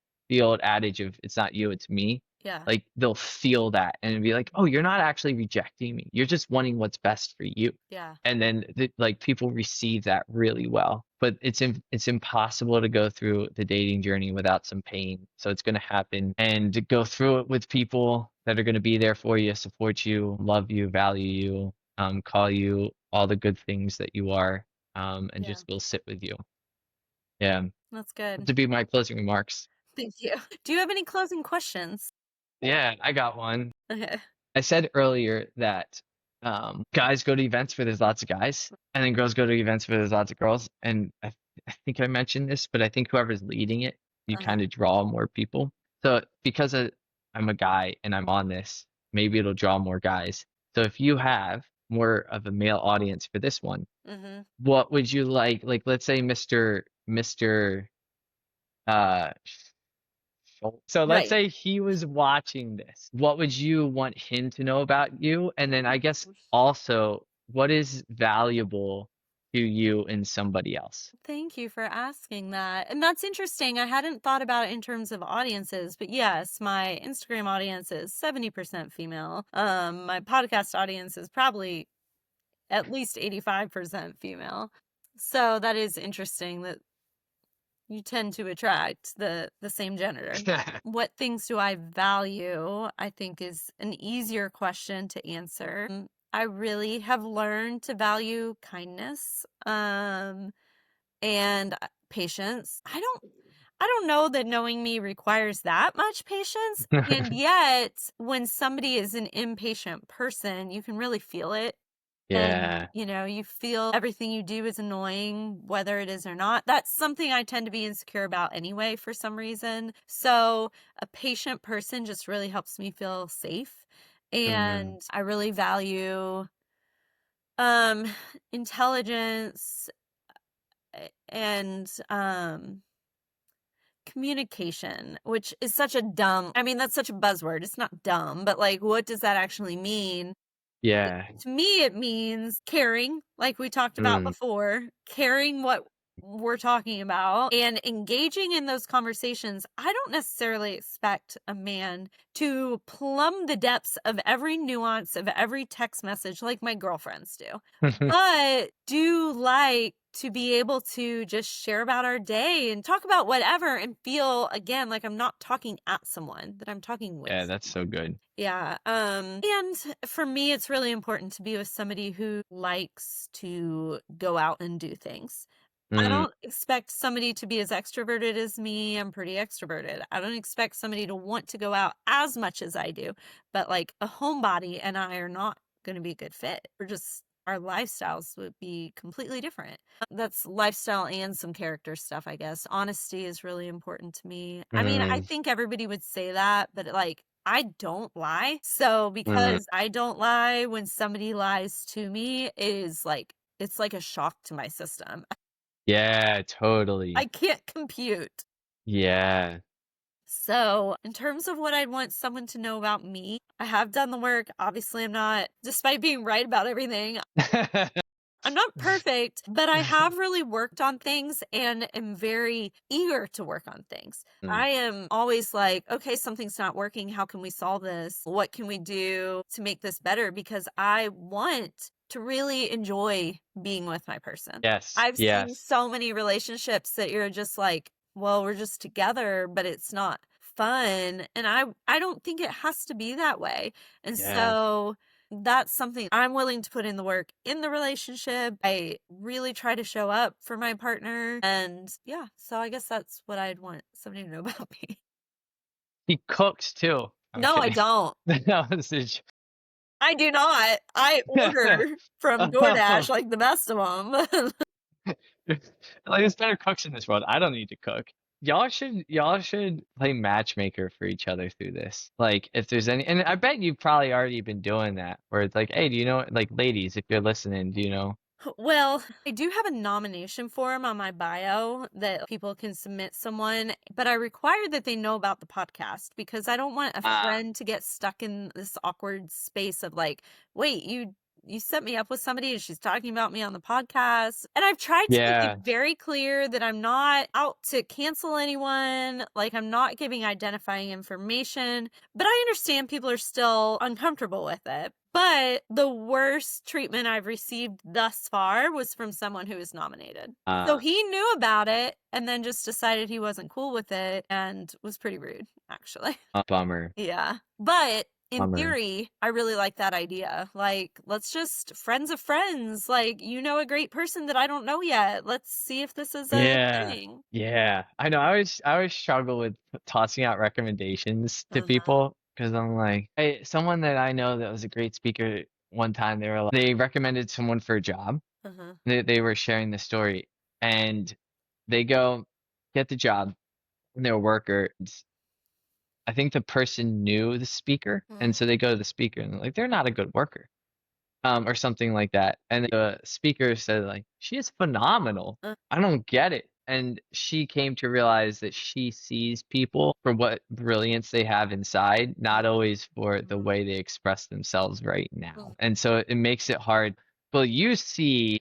old adage of it's not you, it's me. Yeah. Like they'll feel that and be like, oh, you're not actually rejecting me. You're just wanting what's best for you. Yeah. And then like people receive that really well. But it's impossible to go through the dating journey without some pain. So it's going to happen, and to go through it with people that are going to be there for you, support you, love you, value you, call you all the good things that you are, and Yeah. just will sit with you. Yeah, That's good. to be my closing remarks. Thank you. Do you have any closing questions? Yeah, I got one. Okay. I said earlier that guys go to events where there's lots of guys, and then girls go to events where there's lots of girls. And I think I mentioned this, but I think whoever's leading it, you Uh-huh. kind of draw more people. So because I'm a guy and I'm on this, maybe it'll draw more guys. So if you have more of a male audience for this one, Mm-hmm. what would you like? Like, let's say Mr. Uh, So let's Right. say he was watching this. What would you want him to know about you? And then I guess also, what is valuable to you in somebody else? Thank you for asking that. And that's interesting. I hadn't thought about it in terms of audiences, but yes, my Instagram audience is 70% female. My podcast audience is probably at least 85% female. So that is interesting that you tend to attract the same gender. What things do I value? I think is an easier question to answer. I really have learned to value kindness. And patience. I don't know that knowing me requires that much patience. And yet, when somebody is an impatient person, you can really feel it. And, Yeah. you feel everything you do is annoying, whether it is or not. That's something I tend to be insecure about anyway, for some reason. So, a patient person just really helps me feel safe. Mm, And I really value um intelligence and communication, which is that's such a buzzword. It's not dumb, but like, what does that actually mean? yeah. To me, it means caring, like we talked about Mm, before, caring what we're talking about and engaging in those conversations. I don't necessarily expect a man to plumb the depths of every nuance of every text message like my girlfriends do, but do like to be able to just share about our day and talk about whatever and feel again like I'm not talking at someone, that I'm talking with Yeah, that's so someone. good. Yeah. And for me, it's really important to be with somebody who likes to go out and do things. I Mm, don't expect somebody to be as extroverted as me. I'm pretty extroverted. I don't expect somebody to want to go out as much as I do, but like a homebody and I are not going to be a good fit. We're just, our lifestyles would be completely different. That's lifestyle and some character stuff, I guess. Honesty is really important to me. I mean, I mm, think everybody would say that, but like, I don't lie. So mm. because I don't lie, when somebody lies to me, is like, it's like a shock to my system. Yeah, I totally. can't compute. Yeah. So, in terms of what I'd want someone to know about me, I have done the work. Obviously, I'm not, despite being right about everything, I'm not perfect, but I have really worked on things and am very eager to work on things. Mm, I am always like, okay, something's not working. How can we solve this? What can we do to make this better? Because I want to really enjoy being with my person. yes, I've seen yes. so many relationships that you're just like, well, we're just together, but it's not fun. And I don't think it has to be that way. And Yeah. so that's something I'm willing to put in the work in the relationship. I really try to show up for my partner. And yeah, so I guess that's what I'd want somebody to know about me. He cooks too. I'm No, I kidding. don't. That was a j I do not. I order from DoorDash like the best of them. like, there's better cooks in this world. I don't need to cook. Y'all should play matchmaker for each other through this. Like, if there's any, and I bet you've probably already been doing that, where it's like, hey, do you know, like, ladies, if you're listening, do you know? Well, I do have a nomination form on my bio that people can submit someone, but I require that they know about the podcast because I don't want a Ah, friend to get stuck in this awkward space of like, wait, you set me up with somebody and she's talking about me on the podcast. And I've tried to make it yeah, very clear that I'm not out to cancel anyone, like I'm not giving identifying information, but I understand people are still uncomfortable with it. But the worst treatment I've received thus far was from someone who was nominated. So uh, he knew about it and then just decided he wasn't cool with it and was pretty rude, actually. a bummer, Yeah. But in bummer. theory, I really like that idea. Like, let's just friends of friends. Like, you know a great person that I don't know yet. Let's see if this is a Yeah, thing. yeah. I know. I always struggle with tossing out recommendations to Uh-huh. people because I'm like, hey, someone that I know that was a great speaker one time, they recommended someone for a job. Uh-huh. They were sharing the story, and they go get the job, and they're a worker. I think the person knew the speaker, and Mhm. so they go to the speaker and they're like, they're not a good worker, or something like that. And the speaker said like, she is phenomenal. Uh, I don't get it. And she came to realize that she sees people for what brilliance they have inside, not always for the mhm. way they express themselves right now. Mhm. And so it makes it hard. Will you see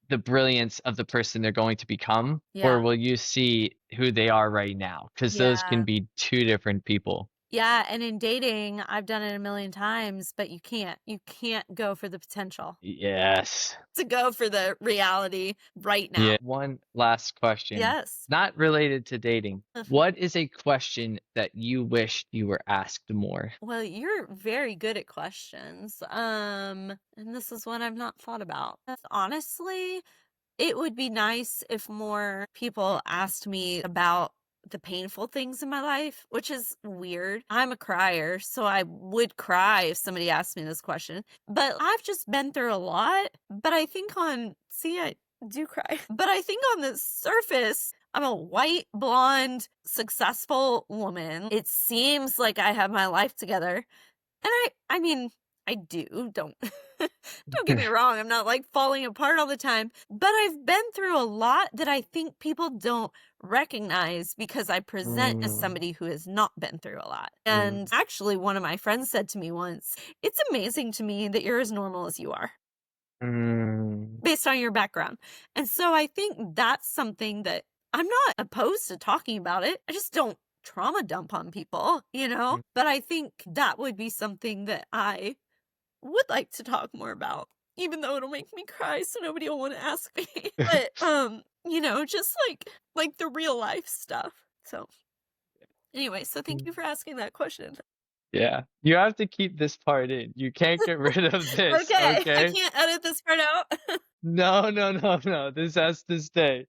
the brilliance of the person they're going to become, or Yeah. will you see who they are right now? Because those can Yeah. be two different people. Yeah, and in dating, I've done it a million times, but you can't. You can't go for the potential. Yes. To go for the reality right now. Yeah. One last question, Yes. not related to dating. What is a question that you wished you were asked more? Well, you're very good at questions. And this is one I've not thought about. Honestly, it would be nice if more people asked me about the painful things in my life, which is weird. I'm a crier, so I would cry if somebody asked me this question. But I've just been through a lot. But I think I do cry. But I think on the surface, I'm a white, blonde, successful woman. It seems like I have my life together. And I mean, I do. Don't don't get me wrong. I'm not like falling apart all the time, but I've been through a lot that I think people don't recognize because I present as Mm, somebody who has not been through a lot. mm. And actually one of my friends said to me once, "It's amazing to me that you're as normal as you are." Mm, based on your background. And so I think that's something that I'm not opposed to talking about it. I just don't trauma dump on people, you know? mm. But I think that would be something that I would like to talk more about, even though it'll make me cry, so nobody will want to ask me. But just like the real life stuff. So anyway, so thank you for asking that question. Yeah. You have to keep this part in. You can't get rid of this, Okay, I okay? can't edit this part out. No, no, no, no. This has to stay.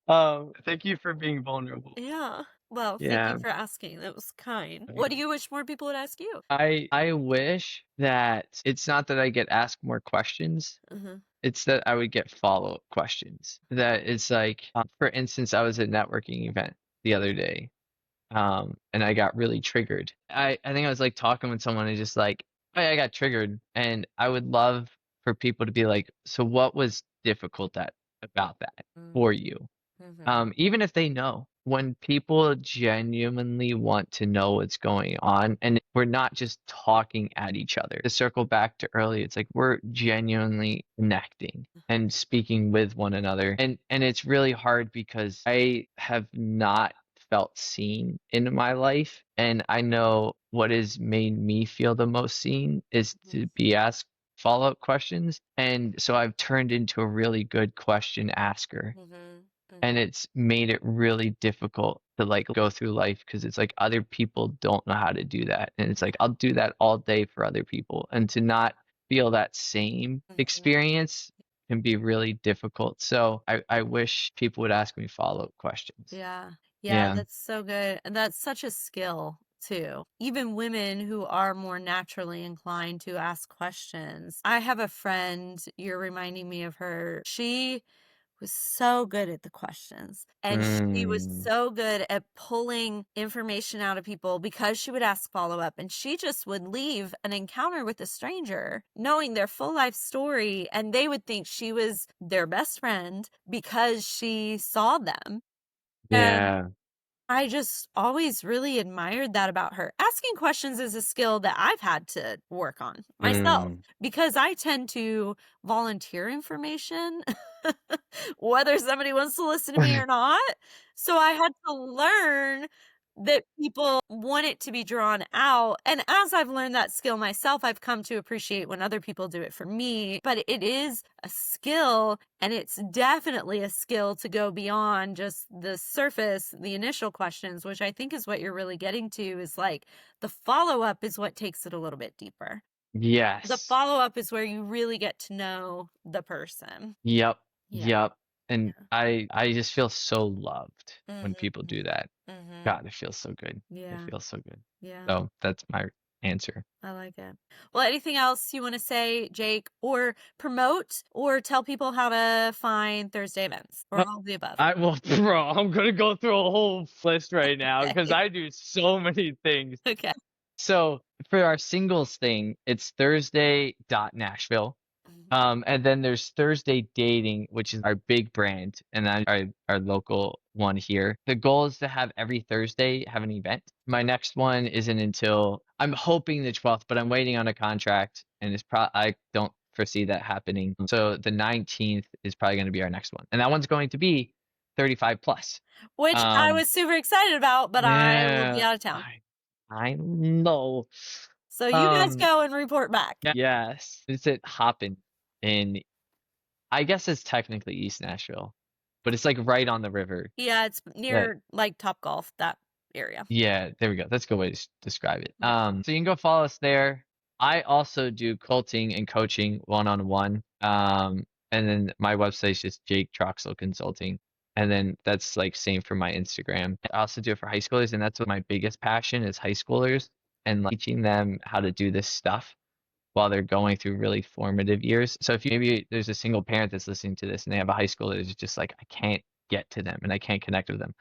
Thank you for being vulnerable. Yeah. Well, thank you Yeah. for asking. That was kind. What do Okay. you wish more people would ask you? I wish that it's not that I get asked more questions. Uh-huh. It's that I would get follow-up questions. That it's like, for instance, I was at a networking event the other day, and I got really triggered. I think I was like talking with someone and just like, "Hey, I got triggered," and I would love for people to be like, "So what was difficult about that for you?" Mm-hmm. Even if they know, when people genuinely want to know what's going on, and we're not just talking at each other. To circle back to earlier, it's like we're genuinely connecting and speaking with one another. And it's really hard because I have not felt seen in my life. And I know what has made me feel the most seen is to be asked follow-up questions. And so I've turned into a really good question asker, Mm-hmm. and Mm-hmm. it's made it really difficult to like go through life because it's like other people don't know how to do that, and it's like I'll do that all day for other people, and to not feel that same Mm-hmm. experience can be really difficult. So I wish people would ask me follow-up questions. Yeah. Yeah, Yeah. that's so good. And that's such a skill too. Even women who are more naturally inclined to ask questions. I have a friend, you're reminding me of her. She was so good at the questions. And she was Mm, so good at pulling information out of people because she would ask follow up. And she just would leave an encounter with a stranger knowing their full life story. And they would think she was their best friend because she saw them. And yeah. I just always really admired that about her. Asking questions is a skill that I've had to work on myself Mm. because I tend to volunteer information, whether somebody wants to listen to me or not. So I had to learn that people want it to be drawn out. And as I've learned that skill myself, I've come to appreciate when other people do it for me. But it is a skill, and it's definitely a skill to go beyond just the surface, the initial questions, which I think is what you're really getting to, is like the follow up is what takes it a little bit deeper. The Yes. follow up is where you really get to know the person. Yep. Yeah. Yep. And Yeah. I just feel so loved when people Mm-hmm. do that. Mm-hmm. God, it feels so good. It Yeah. feels so good. Yeah. So that's my answer. I like it. Well, anything else you want to say, Jake, or promote or tell people how to find Thursday events or Uh, all of the above? I will, bro, I'm gonna go through a whole list right now because Okay. I do so many things. Okay. So for our singles thing, it's Thursday dot Nashville. Mhm. And then there's Thursday Dating, which is our big brand, and then our local one here. The goal is to have every Thursday have an event. My next one isn't until I'm hoping the 12th, but I'm waiting on a contract, and I don't foresee that happening. So the 19th is probably going to be our next one, and that one's going to be 35 plus. Which I Um, was super excited about, but I will be yeah, out of town. I know. So you guys Um, go and report back. yes, it's at Hoppin in, I guess it's technically East Nashville, but it's like right on the river. Yeah, it's That near like Top Golf, that area. Yeah, there we go. That's a good way to describe it. Yeah. So you can go follow us there. I also do consulting and coaching one-on-one. And then my website is just Jake Troxell Consulting. And then that's like same for my Instagram. I also do it for high schoolers, and that's what my biggest passion is, high schoolers, and like teaching them how to do this stuff while they're going through really formative years. So if maybe there's a single parent that's listening to this and they have a high schooler that's just like, I can't get to them and I can't connect with them.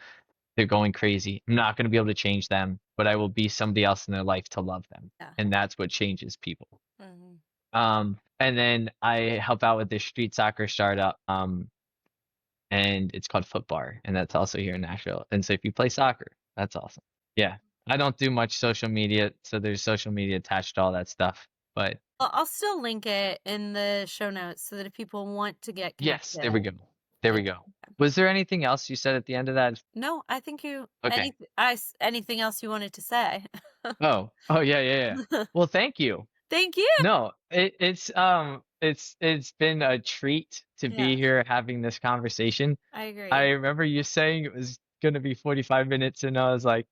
They're going crazy. I'm not going to be able to change them, but I will be somebody else in their life to love them. Yeah. And that's what changes people. Mhm. And then I help out with this street soccer startup. And it's called Footbar, and that's also here in Nashville. And so if you play soccer, that's awesome. Yeah. I don't do much social media, so there's social media attached to all that stuff. But I'll still link it in the show notes so that if people want to get yes, connected. there we go. There They we go. Was there anything else you said at the end of that? No, I think Okay. anything else you wanted to say? Oh, yeah, yeah, yeah. Well, thank you. Thank you. No, it's been a treat to Yeah, be here having this conversation. I I agree. remember you saying it was gonna be 45 minutes, and I was like,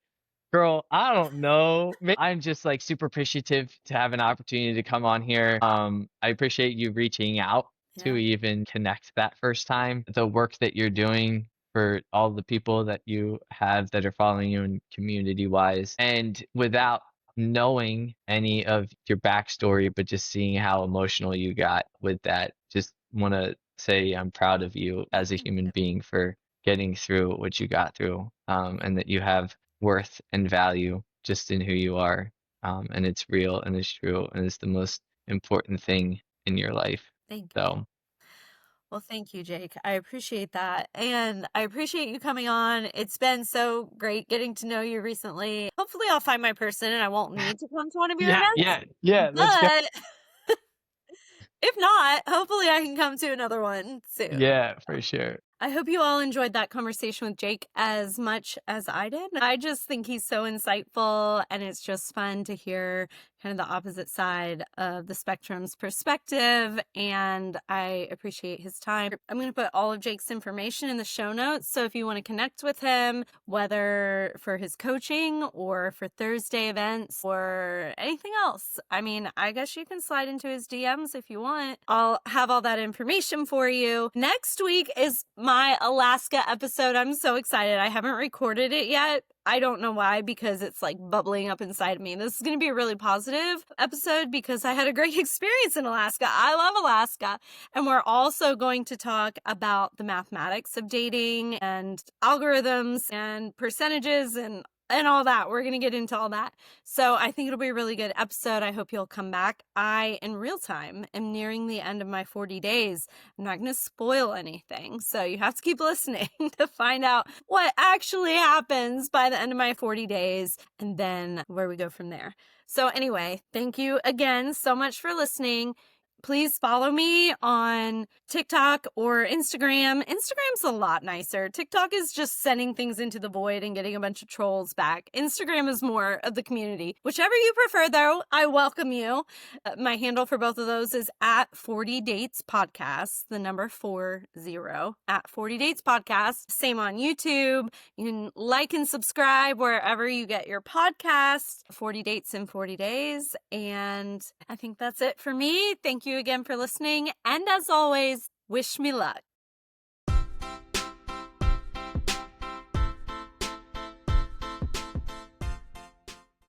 girl, I don't know. I'm just like super appreciative to have an opportunity to come on here. I appreciate you reaching out to Yeah, even connect that first time. The work that you're doing for all the people that you have that are following you in community wise. And without knowing any of your backstory, but just seeing how emotional you got with that, just want to say I'm proud of you well, as a thank human you. being for getting through what you got through, and that you have worth and value just in who you are. And it's real and it's true and it's the most important thing in your life. Thank you. So, Well, thank you, Jake. I appreciate that. And I appreciate you coming on. It's been so great getting to know you recently. Hopefully, I'll find my person and I won't need to come to one of your yeah, events. yeah, yeah, let's go. But if not, hopefully, I can come to another one soon. Yeah, for sure. I hope you all enjoyed that conversation with Jake as much as I did. I just think he's so insightful, and it's just fun to hear kind of the opposite side of the spectrum's perspective, and I appreciate his time. I'm going to put all of Jake's information in the show notes, so if you want to connect with him, whether for his coaching or for Thursday events or anything else, I mean, I guess you can slide into his DMs if you want. I'll have all that information for you. Next week is my Alaska episode. I'm so excited. I haven't recorded it yet. I don't know why, because it's like bubbling up inside of me. This is going to be a really positive episode because I had a great experience in Alaska. I love Alaska. And we're also going to talk about the mathematics of dating and algorithms and percentages and all that. We're going to get into all that. So I think it'll be a really good episode. I hope you'll come back. I, in real time, am nearing the end of my 40 days. I'm not going to spoil anything. So you have to keep listening to find out what actually happens by the end of my 40 days and then where we go from there. So anyway, thank you again so much for listening. Please follow me on TikTok or Instagram. Instagram's a lot nicer. TikTok is just sending things into the void and getting a bunch of trolls back. Instagram is more of the community. Whichever you prefer, though, I welcome you. My handle for both of those is at 40 Dates Podcast, the number 40, at 40 Dates Podcast. Same on YouTube. You can like and subscribe wherever you get your podcast, 40 Dates in 40 Days. And I think that's it for me. Thank you again for listening. And as always, wish me luck.